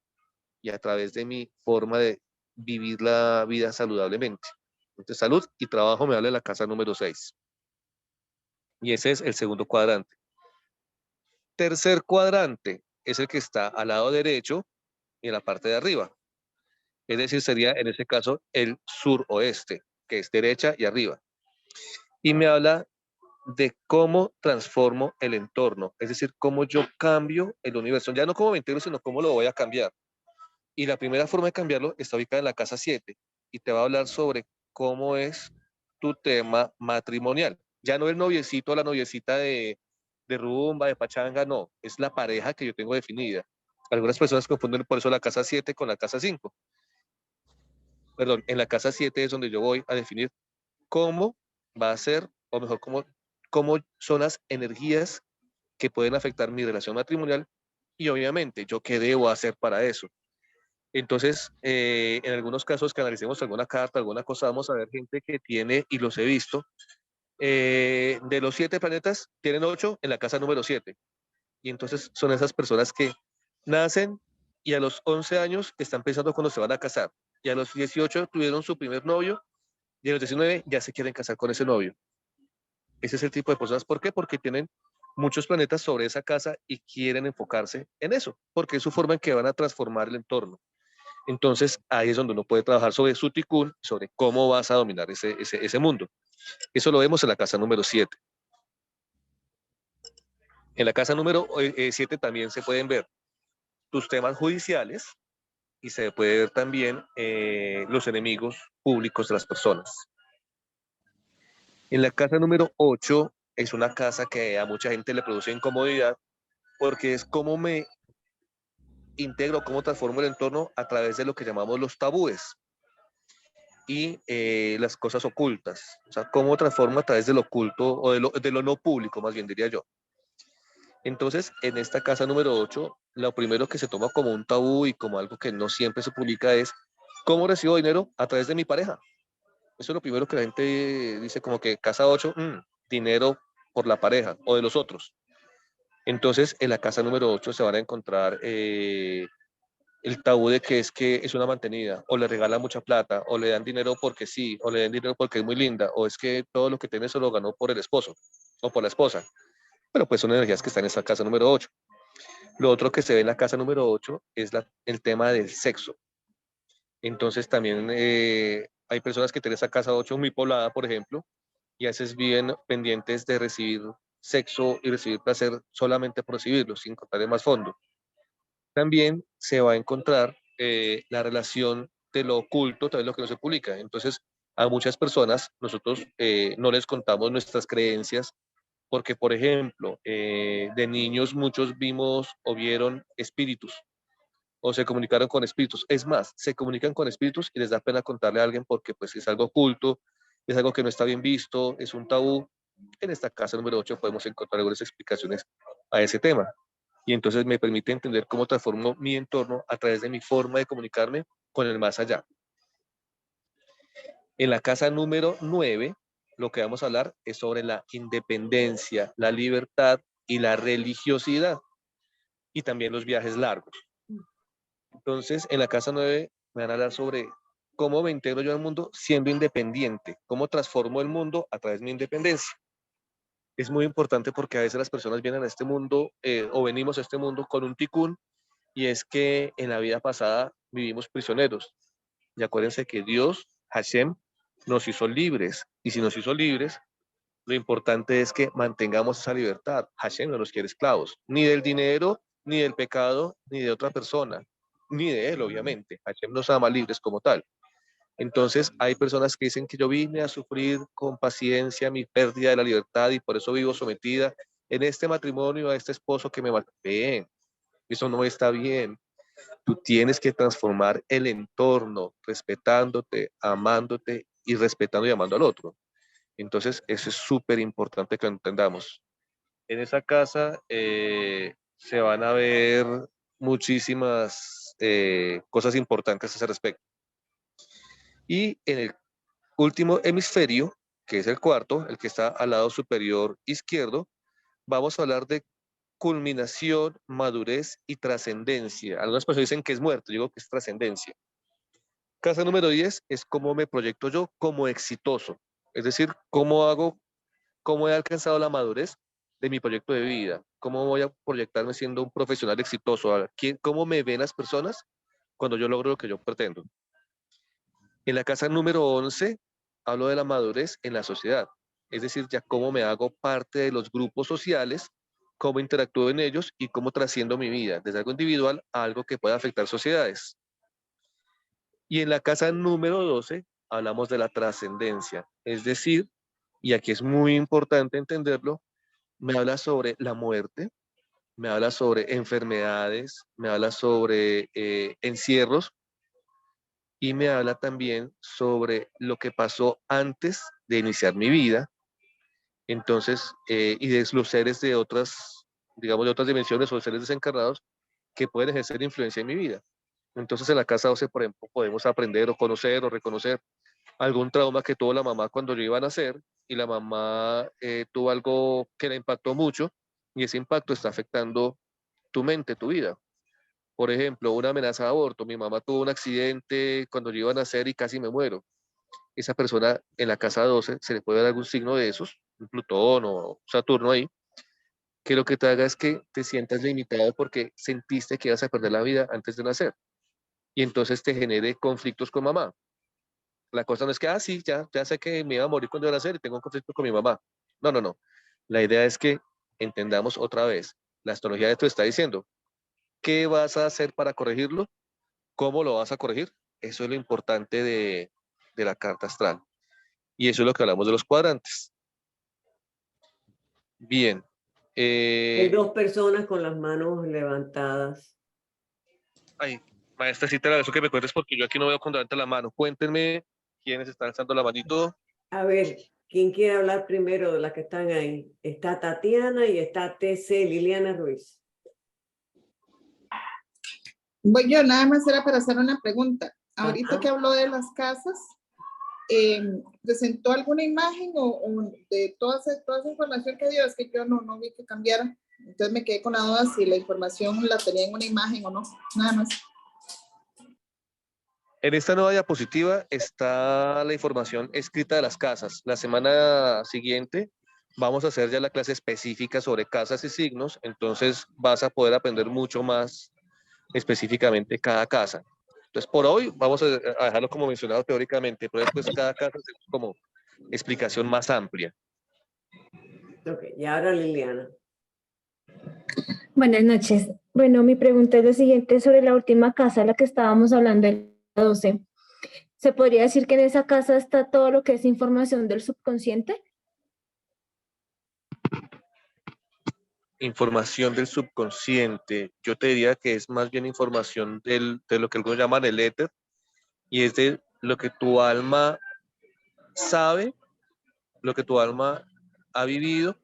y a través de mi forma de vivir la vida saludablemente. Entonces, salud y trabajo me habla de la casa número 6. Y ese es el segundo cuadrante. Tercer cuadrante es el que está al lado derecho y en la parte de arriba. Es decir, sería en este caso el suroeste, que es derecha y arriba. Y me habla de cómo transformo el entorno, es decir, cómo yo cambio el universo. Ya no cómo me integro, sino cómo lo voy a cambiar. Y la primera forma de cambiarlo está ubicada en la casa 7 y te va a hablar sobre cómo es tu tema matrimonial. Ya no el noviecito o la noviecita de rumba, de pachanga, no, es la pareja que yo tengo definida. Algunas personas confunden por eso la casa 7 con la casa 5. Perdón, en la casa 7 es donde yo voy a definir cómo va a ser, o mejor, cómo son las energías que pueden afectar mi relación matrimonial y obviamente yo qué debo hacer para eso. Entonces, en algunos casos que analicemos alguna carta, alguna cosa, vamos a ver gente que tiene, y los he visto, de los 7 planetas, tienen 8 en la casa número 7. Y entonces son esas personas que nacen y a los 11 años están pensando cuando se van a casar. Y a los 18 tuvieron su primer novio y a los 19 ya se quieren casar con ese novio. Ese es el tipo de personas. ¿Por qué? Porque tienen muchos planetas sobre esa casa y quieren enfocarse en eso, porque es su forma en que van a transformar el entorno. Entonces, ahí es donde uno puede trabajar sobre su ticún, sobre cómo vas a dominar ese mundo. Eso lo vemos en la casa número 7. En la casa número 7 también se pueden ver tus temas judiciales y se puede ver también los enemigos públicos de las personas. En la casa número 8 es una casa que a mucha gente le produce incomodidad porque es cómo me integro, cómo transformo el entorno a través de lo que llamamos los tabúes y las cosas ocultas. O sea, cómo transformo a través de lo oculto o de lo no público, más bien diría yo. Entonces, en esta casa número 8, lo primero que se toma como un tabú y como algo que no siempre se publica es cómo recibo dinero a través de mi pareja. Eso es lo primero que la gente dice, como que casa 8, dinero por la pareja o de los otros. Entonces, en la casa número 8 se van a encontrar el tabú de que es una mantenida, o le regalan mucha plata, o le dan dinero porque sí, o le dan dinero porque es muy linda, o es que todo lo que tiene se lo ganó por el esposo o por la esposa. Pero pues son energías que están en esa casa número 8. Lo otro que se ve en la casa número 8 es el tema del sexo. Entonces también hay personas que tienen esa casa 8 muy poblada, por ejemplo, y a veces viven pendientes de recibir sexo y recibir placer solamente por recibirlo, sin contar en más fondo. También se va a encontrar la relación de lo oculto, tal vez lo que no se publica. Entonces, a muchas personas nosotros no les contamos nuestras creencias porque, por ejemplo, de niños muchos vimos o vieron espíritus o se comunicaron con espíritus. Es más, se comunican con espíritus y les da pena contarle a alguien porque pues es algo oculto, es algo que no está bien visto, es un tabú. En esta casa número 8 podemos encontrar algunas explicaciones a ese tema. Y entonces me permite entender cómo transformo mi entorno a través de mi forma de comunicarme con el más allá. En la casa número 9, lo que vamos a hablar es sobre la independencia, la libertad y la religiosidad, y también los viajes largos. Entonces, en la casa 9 me van a hablar sobre cómo me integro yo al mundo siendo independiente, cómo transformo el mundo a través de mi independencia. Es muy importante porque a veces las personas vienen a este mundo o venimos a este mundo con un ticún, y es que en la vida pasada vivimos prisioneros. Y acuérdense que Dios, Hashem, nos hizo libres. Y si nos hizo libres, lo importante es que mantengamos esa libertad. Hashem no nos quiere esclavos, ni del dinero, ni del pecado, ni de otra persona, ni de él, obviamente. Hashem nos ama libres como tal. Entonces, hay personas que dicen que yo vine a sufrir con paciencia mi pérdida de la libertad y por eso vivo sometida en este matrimonio a este esposo que me maltrata. Eso no está bien. Tú tienes que transformar el entorno respetándote, amándote y respetando y amando al otro. Entonces, eso es súper importante que lo entendamos. En esa casa se van a ver muchísimas cosas importantes a ese respecto. Y en el último hemisferio, que es el cuarto, el que está al lado superior izquierdo, vamos a hablar de culminación, madurez y trascendencia. Algunas personas dicen que es muerte, yo digo que es trascendencia. Casa número 10 es cómo me proyecto yo como exitoso, es decir, cómo he alcanzado la madurez de mi proyecto de vida, cómo voy a proyectarme siendo un profesional exitoso, cómo me ven las personas cuando yo logro lo que yo pretendo. En la casa número 11 hablo de la madurez en la sociedad, es decir, ya cómo me hago parte de los grupos sociales, cómo interactúo en ellos y cómo trasciendo mi vida, desde algo individual a algo que pueda afectar sociedades. Y en la casa número 12 hablamos de la trascendencia, es decir, y aquí es muy importante entenderlo, me habla sobre la muerte, me habla sobre enfermedades, me habla sobre encierros y me habla también sobre lo que pasó antes de iniciar mi vida. Entonces, y de los seres de otras, digamos, de otras dimensiones o seres desencarnados que pueden ejercer influencia en mi vida. Entonces, en la casa 12, por ejemplo, podemos aprender o conocer o reconocer algún trauma que tuvo la mamá cuando yo iba a nacer y la mamá tuvo algo que la impactó mucho y ese impacto está afectando tu mente, tu vida. Por ejemplo, una amenaza de aborto. Mi mamá tuvo un accidente cuando yo iba a nacer y casi me muero. Esa persona en la casa 12 se le puede dar algún signo de esos, un Plutón o Saturno ahí, que lo que te haga es que te sientas limitado porque sentiste que ibas a perder la vida antes de nacer y entonces te genere conflictos con mamá. La cosa no es que, sí, ya sé que me iba a morir cuando iba a nacer y tengo un conflicto con mi mamá. No, no, no. La idea es que entendamos otra vez. La astrología de esto está diciendo, ¿qué vas a hacer para corregirlo? ¿Cómo lo vas a corregir? Eso es lo importante de la carta astral. Y eso es lo que hablamos de los cuadrantes. Bien. Hay dos personas con las manos levantadas. Ay, maestra, sí te agradezco que me cuentes porque yo aquí no veo con levanta la mano. Cuéntenme quiénes están alzando la manito. A ver, ¿quién quiere hablar primero de las que están ahí? Está Tatiana y está TC Liliana Ruiz. Voy yo, nada más era para hacer una pregunta. Ahorita Ajá. que habló de las casas, ¿presentó alguna imagen o de toda esa información que dio? Es que yo no vi que cambiara. Entonces me quedé con la duda si la información la tenía en una imagen o no. Nada más. En esta nueva diapositiva está la información escrita de las casas. La semana siguiente vamos a hacer ya la clase específica sobre casas y signos, entonces vas a poder aprender mucho más específicamente cada casa. Entonces, por hoy vamos a dejarlo como mencionado teóricamente, pero después cada casa es como explicación más amplia. Ok, y ahora Liliana. Buenas noches. Bueno, mi pregunta es la siguiente sobre la última casa, la que estábamos hablando, el 12. ¿Se podría decir que en esa casa está todo lo que es información del subconsciente? Información del subconsciente, yo te diría que es más bien información de lo que algunos llaman el éter, y es de lo que tu alma sabe, lo que tu alma ha vivido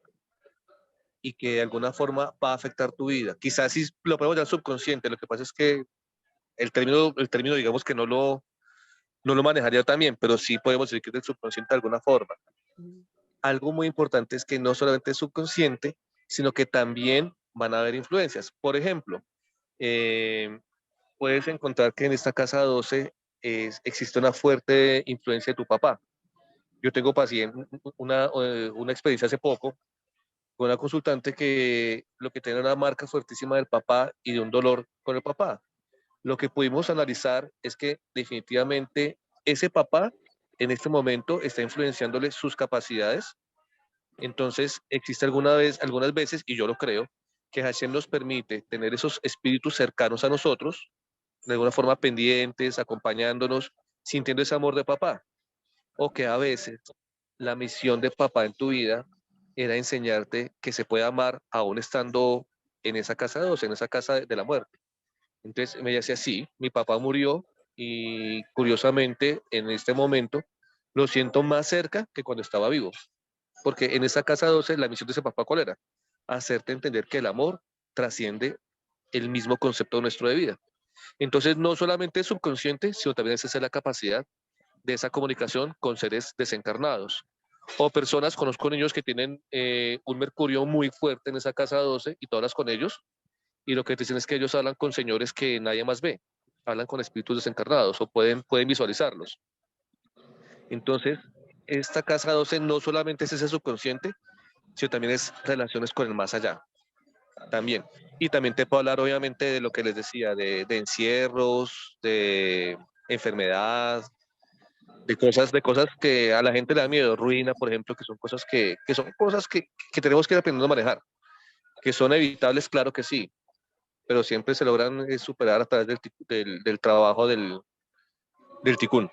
y que de alguna forma va a afectar tu vida. Quizás sí lo podemos llamar subconsciente, lo que pasa es que el término digamos que no lo manejaría también, pero sí podemos decir que es del subconsciente de alguna forma. Algo muy importante es que no solamente es subconsciente, sino que también van a haber influencias. Por ejemplo, puedes encontrar que en esta casa 12 existe una fuerte influencia de tu papá. Yo tengo una experiencia hace poco con una consultante que lo que tiene una marca fuertísima del papá y de un dolor con el papá. Lo que pudimos analizar es que definitivamente ese papá en este momento está influenciándole sus capacidades. Entonces existe algunas veces, y yo lo creo, que Hashem nos permite tener esos espíritus cercanos a nosotros, de alguna forma pendientes, acompañándonos, sintiendo ese amor de papá. O que a veces la misión de papá en tu vida era enseñarte que se puede amar aún estando en esa casa de dos, en esa casa de la muerte. Entonces me decía, sí, mi papá murió y curiosamente en este momento lo siento más cerca que cuando estaba vivo. Porque en esa casa 12 la misión de ese papá, ¿cuál era? Hacerte entender que el amor trasciende el mismo concepto nuestro de vida. Entonces no solamente es subconsciente, sino también es hacer la capacidad de esa comunicación con seres desencarnados. O personas, conozco niños que tienen un mercurio muy fuerte en esa casa 12 y tú hablas con ellos y lo que te dicen es que ellos hablan con señores que nadie más ve, hablan con espíritus desencarnados o pueden visualizarlos. Entonces, esta casa 12 no solamente es ese subconsciente, sino también es relaciones con el más allá, también. Y también te puedo hablar, obviamente, de lo que les decía, de encierros, de enfermedad, de cosas que a la gente le da miedo, ruina, por ejemplo, que son cosas que tenemos que ir aprendiendo a manejar, que son evitables, claro que sí, pero siempre se logran superar a través del trabajo del ticún.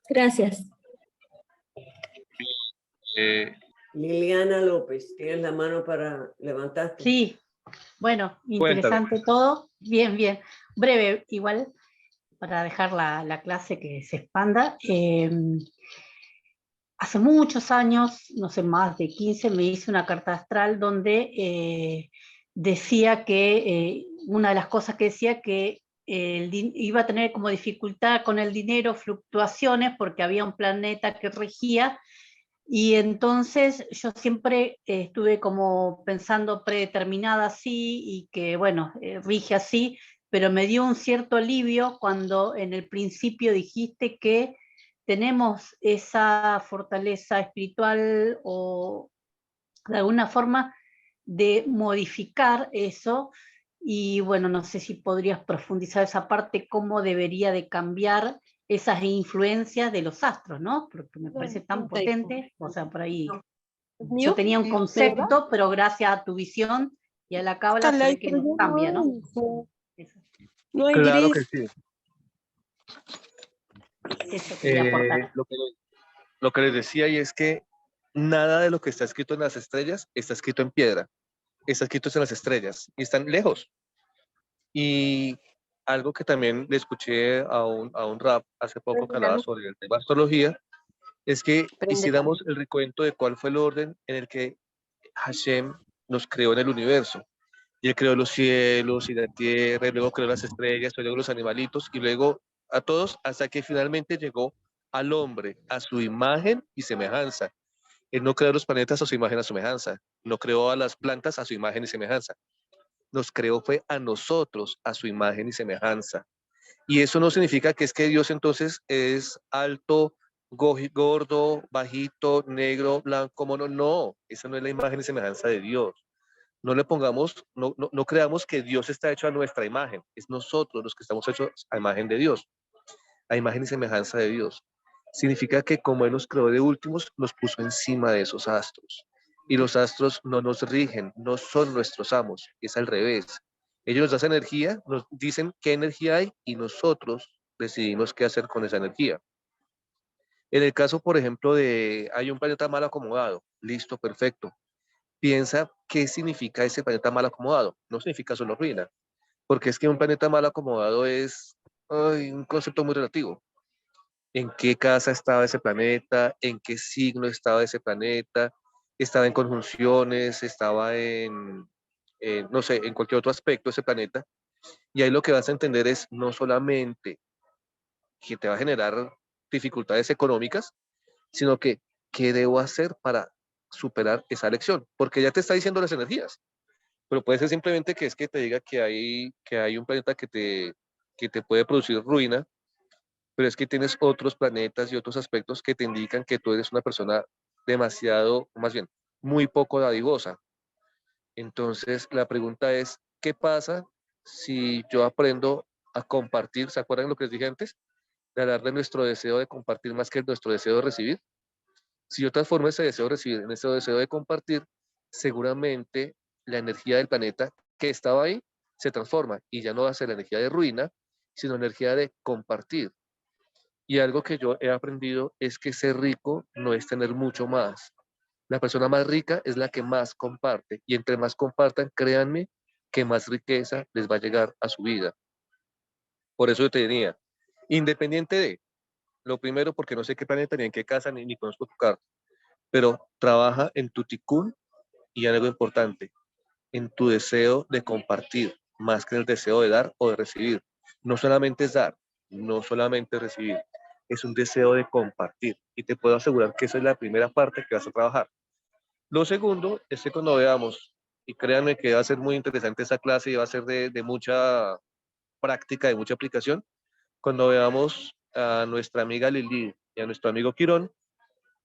Gracias. Liliana López, tienes la mano para levantarte. Sí, bueno, Cuéntame. interesante todo. Bien, bien. Breve, igual, para dejar la clase que se expanda. Hace muchos años, no sé, más de 15, me hice una carta astral donde decía que, una de las cosas que decía que iba a tener como dificultad con el dinero, fluctuaciones, porque había un planeta que regía. Y entonces yo siempre estuve como pensando predeterminada así y que, bueno, rige así, pero me dio un cierto alivio cuando en el principio dijiste que tenemos esa fortaleza espiritual o de alguna forma de modificar eso. Y bueno, no sé si podrías profundizar esa parte, cómo debería de cambiar esas influencias de los astros, ¿no? Porque me parece tan potente, o sea, por ahí yo tenía un concepto, pero gracias a tu visión y a la cábala se ve que nos cambia, ¿no? Eso, Claro que sí. eso quería aportar. Lo que les decía y es que nada de lo que está escrito en las estrellas está escrito en piedra, está escrito en las estrellas y están lejos. Y algo que también le escuché a un rap hace poco que hablaba sobre el tema de astrología, es que hiciéramos el recuento de cuál fue el orden en el que Hashem nos creó en el universo. Y él creó los cielos y la tierra, y luego creó las estrellas, y luego los animalitos, y luego a todos, hasta que finalmente llegó al hombre, a su imagen y semejanza. Él no creó los planetas a su imagen y semejanza, no creó a las plantas a su imagen y semejanza. Nos creó fue a nosotros, a su imagen y semejanza. Y eso no significa que es que Dios entonces es alto, gordo, bajito, negro, blanco, mono. No, esa no es la imagen y semejanza de Dios. No le pongamos, no creamos que Dios está hecho a nuestra imagen. Es nosotros los que estamos hechos a imagen de Dios, a imagen y semejanza de Dios. Significa que como Él nos creó de últimos, nos puso encima de esos astros. Y los astros no nos rigen, no son nuestros amos, es al revés. Ellos nos dan energía, nos dicen qué energía hay y nosotros decidimos qué hacer con esa energía. En el caso, por ejemplo, de hay un planeta mal acomodado, listo, perfecto. Piensa qué significa ese planeta mal acomodado. No significa solo ruina, porque es que un planeta mal acomodado es un concepto muy relativo. ¿En qué casa estaba ese planeta? ¿En qué signo estaba ese planeta? ¿Estaba en conjunciones? ¿Estaba no sé, en cualquier otro aspecto de ese planeta? Y ahí lo que vas a entender es no solamente que te va a generar dificultades económicas, sino que qué debo hacer para superar esa lección, porque ya te está diciendo las energías, pero puede ser simplemente que es que te diga que hay un planeta que te puede producir ruina, pero es que tienes otros planetas y otros aspectos que te indican que tú eres una persona demasiado, más bien, muy poco dadivosa. Entonces, la pregunta es, ¿qué pasa si yo aprendo a compartir? ¿Se acuerdan lo que les dije antes? De hablar de nuestro deseo de compartir más que nuestro deseo de recibir. Si yo transformo ese deseo de recibir en ese deseo de compartir, seguramente la energía del planeta que estaba ahí se transforma y ya no va a ser la energía de ruina, sino energía de compartir. Y algo que yo he aprendido es que ser rico no es tener mucho más. La persona más rica es la que más comparte. Y entre más compartan, créanme que más riqueza les va a llegar a su vida. Por eso yo te diría, independiente de, lo primero, porque no sé qué planeta ni en qué casa ni conozco tu carta, pero trabaja en tu ticún y algo importante, en tu deseo de compartir, más que en el deseo de dar o de recibir. No solamente es dar, no solamente es recibir, es un deseo de compartir. Y te puedo asegurar que esa es la primera parte que vas a trabajar. Lo segundo es que cuando veamos, y créanme que va a ser muy interesante esa clase y va a ser de mucha práctica, de mucha aplicación, cuando veamos a nuestra amiga Lili y a nuestro amigo Quirón,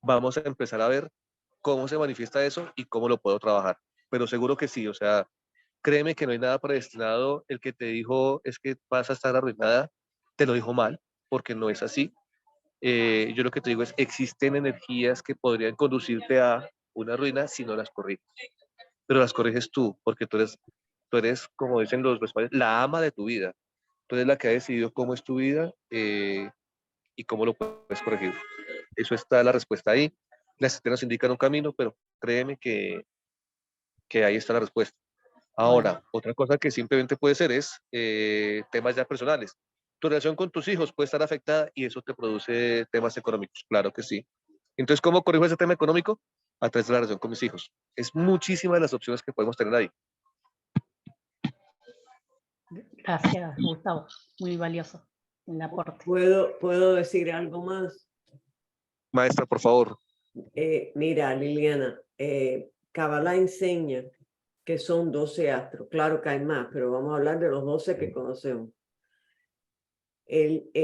vamos a empezar a ver cómo se manifiesta eso y cómo lo puedo trabajar. Pero seguro que sí, o sea, créeme que no hay nada predestinado. El que te dijo es que vas a estar arruinada, te lo dijo mal, porque no es así. Yo lo que te digo es, existen energías que podrían conducirte a una ruina si no las corriges. Pero las corriges tú, porque tú eres, como dicen los españoles, la ama de tu vida. Tú eres la que ha decidido cómo es tu vida y cómo lo puedes corregir. Eso está la respuesta ahí. Las estrellas indican un camino, pero créeme que ahí está la respuesta. Ahora, otra cosa que simplemente puede ser es temas ya personales. Tu relación con tus hijos puede estar afectada y eso te produce temas económicos, claro que sí. Entonces, ¿cómo corrijo ese tema económico? A través de la relación con mis hijos. Es muchísimas las opciones que podemos tener ahí. Gracias, Gustavo. Muy valioso el aporte. ¿Puedo decir algo más? Maestra, por favor. Mira, Liliana, Kabbalah enseña que son 12 astros. Claro que hay más, pero vamos a hablar de los 12 que conocemos.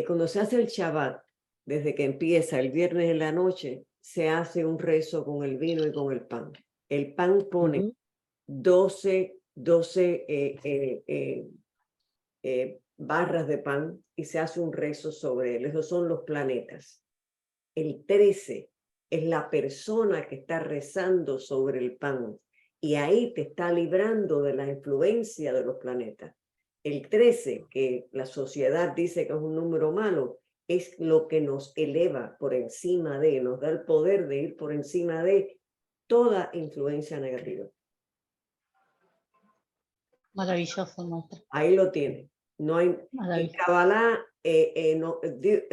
Cuando se hace el Shabbat, desde que empieza el viernes en la noche, se hace un rezo con el vino y con el pan. El pan pone 12 barras de pan y se hace un rezo sobre él. Esos son los planetas. El 13 es la persona que está rezando sobre el pan y ahí te está librando de la influencia de los planetas. El 13, que la sociedad dice que es un número malo, es lo que nos eleva por encima de, nos da el poder de ir por encima de toda influencia negativa. Maravilloso, maestra. Ahí lo tiene. No hay, en Kabbalah,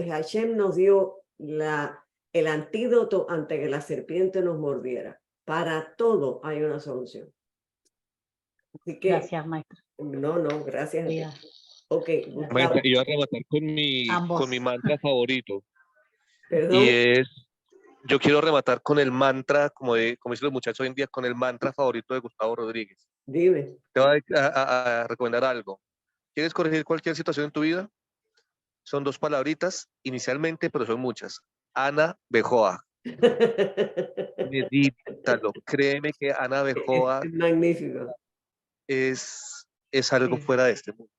Hashem nos dio el antídoto ante que la serpiente nos mordiera. Para todo hay una solución. Así que, gracias, maestra. No, gracias. Ok, Gustavo. Maestra, yo voy a rematar con mi mantra favorito. ¿Perdón? Y es, yo quiero rematar con el mantra, como dicen los muchachos hoy en día, con el mantra favorito de Gustavo Rodríguez. Dime. Te voy a recomendar algo. ¿Quieres corregir cualquier situación en tu vida? Son 2 palabritas inicialmente, pero son muchas. Ana Bejoa. Medítalo. Créeme que Ana Bejoa es magnífico. Es algo fuera de este mundo.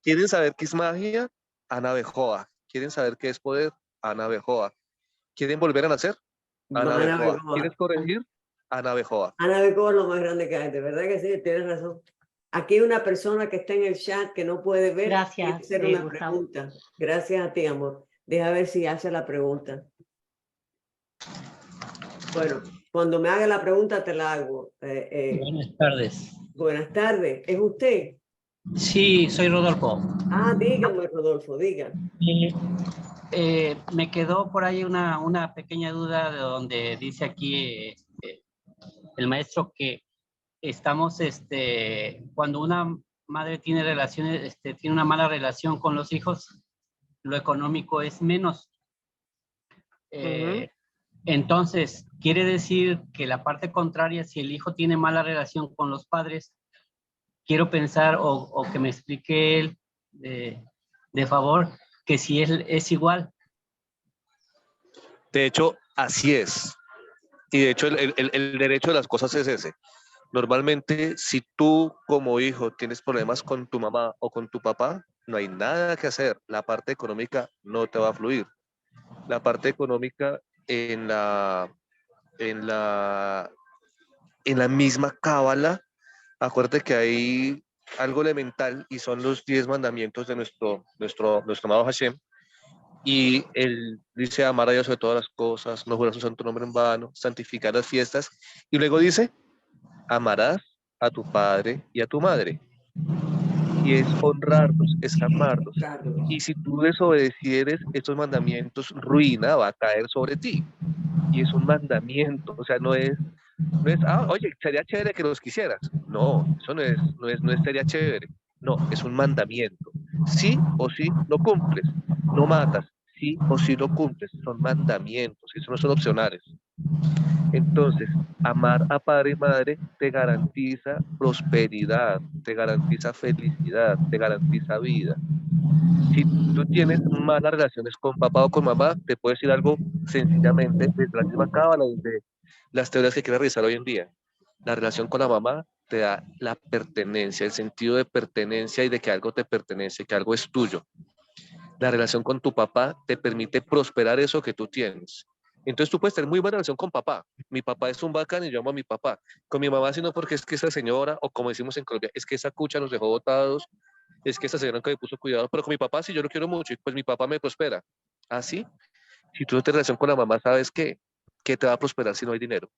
¿Quieren saber qué es magia? Ana Bejoa. ¿Quieren saber qué es poder? Ana Bejoa. ¿Quieren volver a nacer? Ana Bejoa. ¿Quieres corregir? Ana Bejoa. Ana Bejoa es lo más grande que hay, de verdad que sí, tienes razón. Aquí hay una persona que está en el chat que no puede ver. Gracias. Hacer una pregunta. Gracias a ti, amor. Deja ver si hace la pregunta. Bueno, cuando me haga la pregunta te la hago. Buenas tardes. Buenas tardes. ¿Es usted? Sí, soy Rodolfo. Ah, dígame, Rodolfo, diga. Me quedó por ahí una pequeña duda de donde dice aquí el maestro que estamos, cuando una madre tiene relaciones, tiene una mala relación con los hijos, lo económico es menos. Entonces, quiere decir que la parte contraria, si el hijo tiene mala relación con los padres, quiero pensar o que me explique él de favor, que si es igual. De hecho, así es. Y de hecho, el derecho de las cosas es ese. Normalmente, si tú como hijo tienes problemas con tu mamá o con tu papá, no hay nada que hacer. La parte económica no te va a fluir. La parte económica en la misma cábala, acuérdate que hay algo elemental y son los 10 mandamientos de nuestro amado Hashem. Y él dice amar a Dios sobre todas las cosas, no jurar su santo nombre en vano, santificar las fiestas. Y luego dice, amarás a tu padre y a tu madre. Y es honrarlos, es amarlos. Y si tú desobedecieres estos mandamientos, ruina va a caer sobre ti. Y es un mandamiento, o sea, no es, oye, sería chévere que los quisieras. No, eso no es sería chévere. No, es un mandamiento. Sí o sí lo cumples. No matas. sí o sí lo cumples, son mandamientos, eso no son opcionales. Entonces, amar a padre y madre te garantiza prosperidad, te garantiza felicidad, te garantiza vida. Si tú tienes malas relaciones con papá o con mamá, te puedo decir algo sencillamente desde la misma cábala, desde las teorías que quiero realizar hoy en día. La relación con la mamá te da la pertenencia, el sentido de pertenencia y de que algo te pertenece, que algo es tuyo. La relación con tu papá te permite prosperar eso que tú tienes. Entonces tú puedes tener muy buena relación con papá. Mi papá es un bacán y yo amo a mi papá. Con mi mamá, sino porque es que esa señora, o como decimos en Colombia, es que esa cucha nos dejó botados, es que esa señora nunca me puso cuidado, pero con mi papá sí yo lo quiero mucho y pues mi papá me prospera. Así, si tú no tienes relación con la mamá, ¿sabes qué? ¿Qué te va a prosperar si no hay dinero?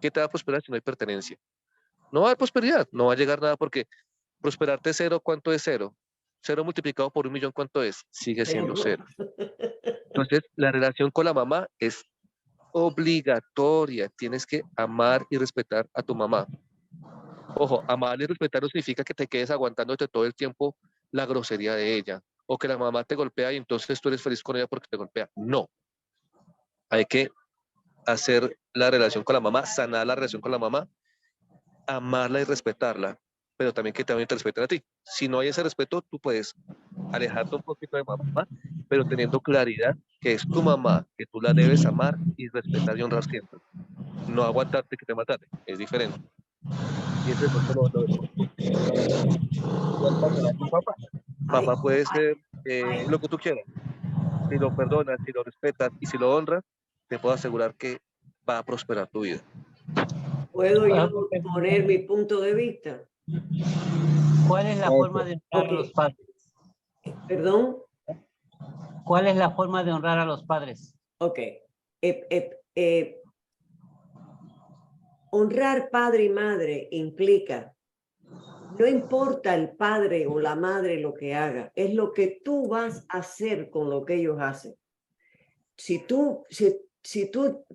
¿Qué te va a prosperar si no hay pertenencia? No va a haber prosperidad, no va a llegar nada porque prosperarte cero, ¿cuánto es cero? Cero multiplicado por 1.000.000, ¿cuánto es? Sigue siendo cero. Entonces, la relación con la mamá es obligatoria. Tienes que amar y respetar a tu mamá. Ojo, amar y respetar no significa que te quedes aguantándote todo el tiempo la grosería de ella o que la mamá te golpea y entonces tú eres feliz con ella porque te golpea. No. Hay que hacer la relación con la mamá, sanar la relación con la mamá, amarla y respetarla, pero también que también te respeten a ti. Si no hay ese respeto, tú puedes alejarte un poquito de mamá, pero teniendo claridad que es tu mamá, que tú la debes amar y respetar y honrar siempre. No aguantarte que te mataste, es diferente. Y eso de pronto igual pasará con papá. Ay, Papá puede ser ay, lo que tú quieras. Si lo perdonas, si lo respetas y si lo honras, te puedo asegurar que va a prosperar tu vida. ¿puedo Ah, yo poner mi punto de vista? ¿Cuál es la forma de honrar a los Ok, padres? perdón. ¿Cuál es la forma de honrar a los padres? Ok. Honrar padre y madre implica, no importa el padre o la madre lo que haga, es lo que tú vas a hacer con lo que ellos hacen. Si tú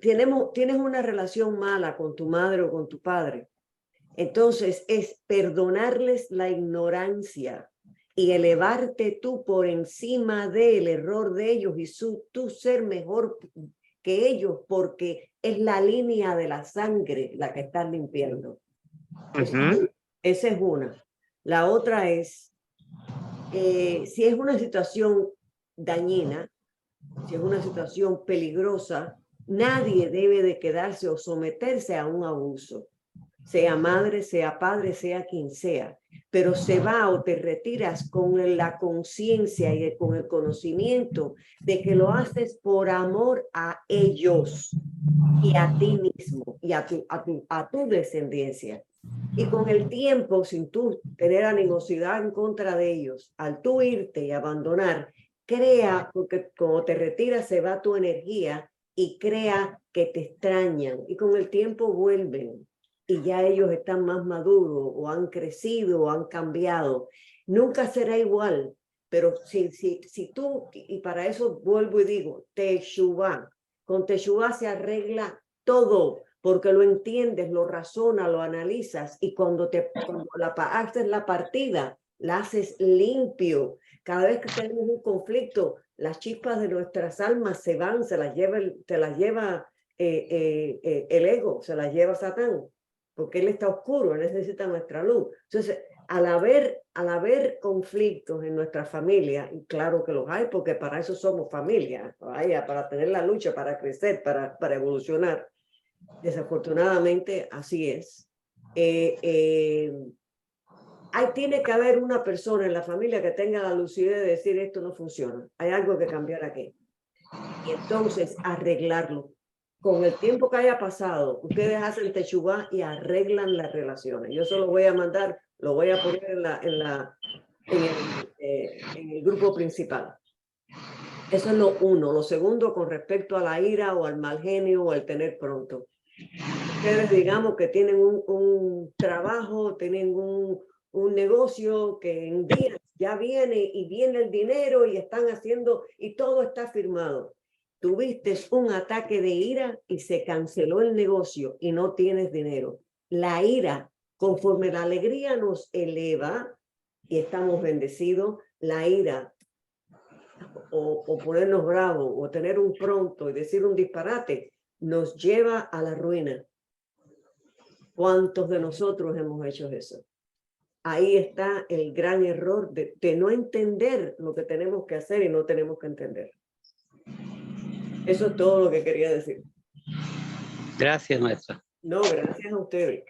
tienes una relación mala con tu madre o con tu padre, entonces es perdonarles la ignorancia y elevarte tú por encima del error de ellos y tú ser mejor que ellos porque es la línea de la sangre la que estás limpiando. Esa es una. La otra es, si es una situación dañina, si es una situación peligrosa, nadie debe de quedarse o someterse a un abuso, sea madre, sea padre, sea quien sea, pero se va o te retiras con la conciencia y con el conocimiento de que lo haces por amor a ellos y a ti mismo y a tu descendencia. Y con el tiempo, sin tú tener animosidad en contra de ellos, al tú irte y abandonar, crea, porque cuando te retiras se va tu energía y crea que te extrañan y con el tiempo vuelven y ya ellos están más maduros o han crecido o han cambiado. Nunca será igual, pero si tú, y para eso vuelvo y digo, Teshuvá, con Teshuvá se arregla todo, porque lo entiendes, lo razonas, lo analizas y cuando haces la partida, la haces limpio. Cada vez que tenemos un conflicto, las chispas de nuestras almas se van, se las lleva el ego, se las lleva Satán, porque él está oscuro, él necesita nuestra luz. Entonces, al haber conflictos en nuestra familia, y claro que los hay, porque para eso somos familia, vaya, para tener la lucha, para crecer, para evolucionar. Desafortunadamente, así es. Tiene que haber una persona en la familia que tenga la lucidez de decir esto no funciona, hay algo que cambiar aquí. Y entonces arreglarlo. Con el tiempo que haya pasado, ustedes hacen techubá y arreglan las relaciones. Yo solo voy a mandar, lo voy a poner en el grupo principal. Eso es lo uno. Lo segundo, con respecto a la ira o al mal genio o al tener pronto. Ustedes digamos que tienen un trabajo, tienen un negocio que en días ya viene y viene el dinero y están haciendo y todo está firmado. Tuviste un ataque de ira y se canceló el negocio y no tienes dinero. La ira, conforme la alegría nos eleva y estamos bendecidos, la ira o ponernos bravos o tener un pronto y decir un disparate nos lleva a la ruina. ¿Cuántos de nosotros hemos hecho eso? Ahí está el gran error de no entender lo que tenemos que hacer y no tenemos que entender. Eso es todo lo que quería decir. Gracias, maestra. No, gracias a ustedes.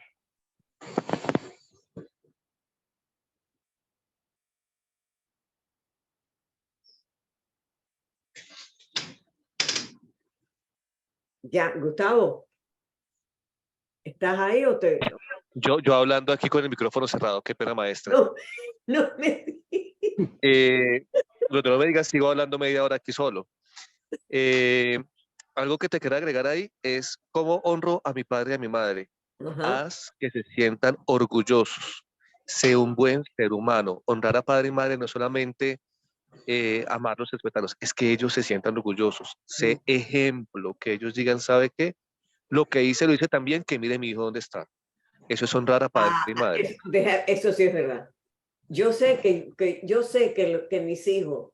Ya, Gustavo, ¿estás ahí o te...? Yo hablando aquí con el micrófono cerrado, qué pena, maestra. No, no me... No me digas, sigo hablando media hora aquí solo. Algo que te quiero agregar ahí es cómo honro a mi padre y a mi madre. Ajá. Haz que se sientan orgullosos. Sé un buen ser humano. Honrar a padre y madre no es solamente amarlos, respetarlos, es que ellos se sientan orgullosos. Sé ejemplo, que ellos digan, ¿sabe qué? Lo que hice lo hice también, que mire mi hijo dónde está. Eso es honrar a padre y madre. Eso sí es verdad. Yo sé que mis hijos,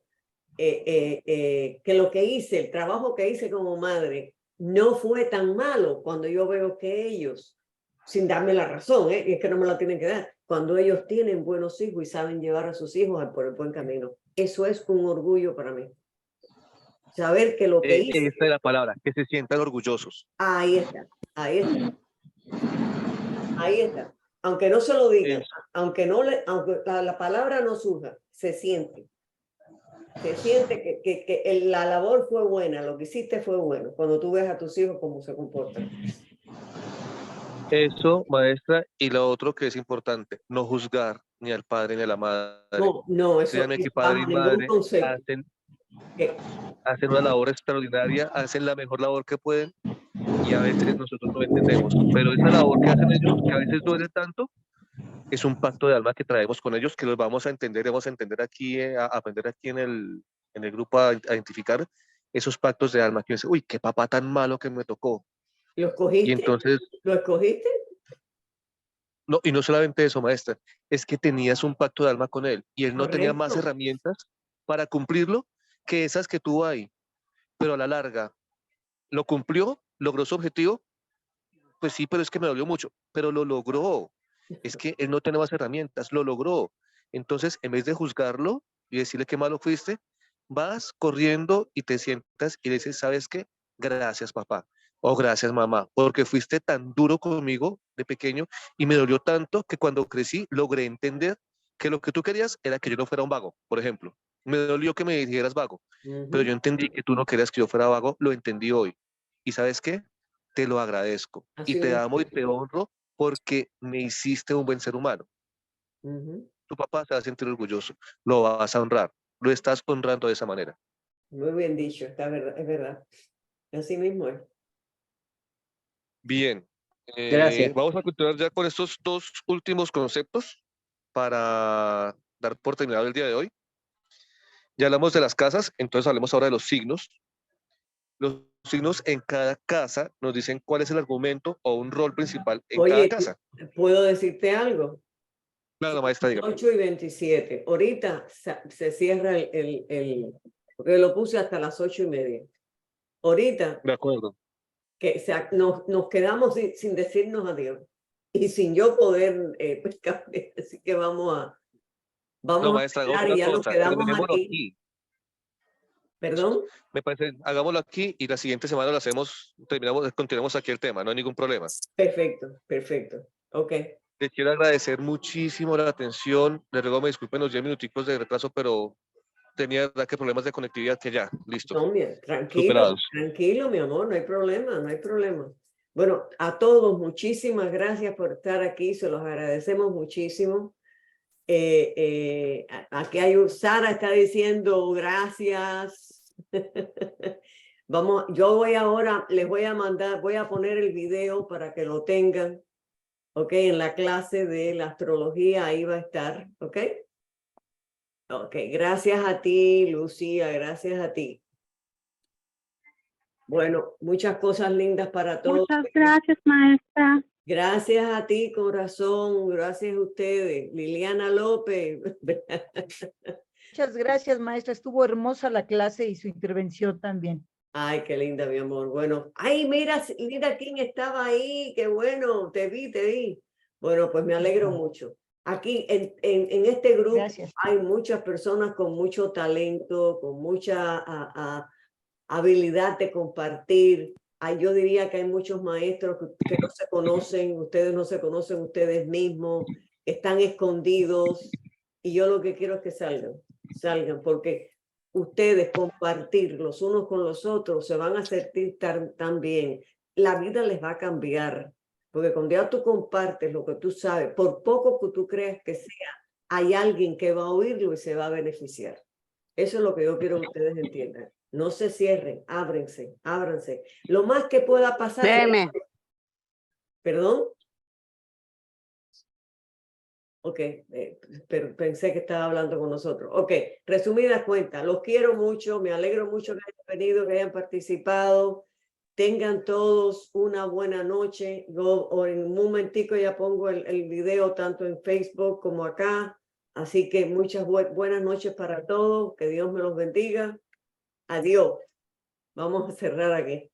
que lo que hice, el trabajo que hice como madre, no fue tan malo cuando yo veo que ellos, sin darme la razón, y es que no me la tienen que dar, cuando ellos tienen buenos hijos y saben llevar a sus hijos por el buen camino. Eso es un orgullo para mí. Saber que lo que hice... Esta es la palabra, que se sientan orgullosos. Ahí está, ahí está. Ahí está. Aunque no se lo digan, aunque la palabra no surja, se siente. Se siente que la labor fue buena, lo que hiciste fue bueno, cuando tú ves a tus hijos cómo se comportan. Eso, maestra, y lo otro que es importante, no juzgar ni al padre ni a la madre. No, eso Créanme que es padre y bajo ningún madre concepto. hacen una labor extraordinaria, hacen la mejor labor que pueden y a veces nosotros no entendemos. Pero esa labor que hacen ellos, que a veces duele tanto, es un pacto de alma que traemos con ellos, que los vamos a entender, vamos a entender aquí, a aprender aquí en el grupo a identificar esos pactos de alma que dice, uy, qué papá tan malo que me tocó. ¿Lo escogiste? Y entonces, ¿Lo escogiste? no, y no solamente eso, maestra, es que tenías un pacto de alma con él y él no tenía más Correcto. herramientas para cumplirlo que esas que tuvo ahí. Pero a la larga, lo cumplió, logró su objetivo, pues sí, pero es que me dolió mucho, pero lo logró. Es que él no tenía más herramientas, lo logró. Entonces, en vez de juzgarlo y decirle qué malo fuiste, vas corriendo y te sientas y le dices, ¿sabes qué? Gracias, papá. O gracias, mamá, porque fuiste tan duro conmigo de pequeño y me dolió tanto que cuando crecí logré entender que lo que tú querías era que yo no fuera un vago, por ejemplo. Me dolió que me dijeras vago, pero yo entendí que tú no querías que yo fuera vago, lo entendí hoy. ¿Y sabes qué? Te lo agradezco y te amo y te honro porque me hiciste un buen ser humano. Tu papá se va a sentir orgulloso, lo vas a honrar, lo estás honrando de esa manera. Muy bien dicho, está verdad, es verdad. Así mismo es. Bien, Gracias. vamos a continuar ya con estos dos últimos conceptos para dar por terminado el día de hoy. Ya hablamos de las casas, entonces hablemos ahora de los signos. Los signos en cada casa nos dicen cuál es el argumento o un rol principal en cada casa. ¿Puedo decirte algo? Claro, maestra, dígame. 8:27. Ahorita se cierra porque lo puse hasta las 8:30. Ahorita De acuerdo. que nos quedamos sin decirnos adiós y sin yo poder pescar. Así que vamos No, maestra, a hablar y ya nos quedamos aquí. ¿Perdón? Me parece, hagámoslo aquí y la siguiente semana lo hacemos, continuamos aquí el tema, no hay ningún problema. Perfecto, perfecto. Ok. Les quiero agradecer muchísimo la atención. Les ruego me disculpen los 10 minuticos de retraso, pero tenía verdad que problemas de conectividad que ya, listo. No, tranquilo, superados. Tranquilo, mi amor, no hay problema, no hay problema. Bueno, a todos, muchísimas gracias por estar aquí, se los agradecemos muchísimo. Aquí Sara está diciendo gracias. Yo voy ahora, les voy a mandar, voy a poner el video para que lo tengan, ok, en la clase de la astrología, ahí va a estar, ok. Ok, gracias a ti, Lucía, gracias a ti. Bueno, muchas cosas lindas para todos. Muchas gracias, maestra. Gracias a ti, corazón, gracias a ustedes. Liliana López. Muchas gracias, maestra. Estuvo hermosa la clase y su intervención también. Ay, qué linda, mi amor. Bueno, ay, mira, mira quién estaba ahí. Qué bueno, te vi, te vi. Bueno, pues me alegro mucho. Aquí en este grupo Gracias. hay muchas personas con mucho talento, con mucha habilidad de compartir. Yo diría que hay muchos maestros que no se conocen, ustedes no se conocen ustedes mismos, están escondidos, y yo lo que quiero es que salgan, porque ustedes compartir los unos con los otros se van a sentir tan bien. La vida les va a cambiar, porque cuando ya tú compartes lo que tú sabes, por poco que tú creas que sea, hay alguien que va a oírlo y se va a beneficiar. Eso es lo que yo quiero que ustedes entiendan. No se cierren, ábranse. Lo más que pueda pasar. Déjeme. ¿Perdón? Ok, pero pensé que estaba hablando con nosotros. Ok, resumida cuenta, los quiero mucho, me alegro mucho que hayan venido, que hayan participado. Tengan todos una buena noche. Yo en un momentico ya pongo el video tanto en Facebook como acá. Así que muchas buenas noches para todos. Que Dios me los bendiga. Adiós. Vamos a cerrar aquí.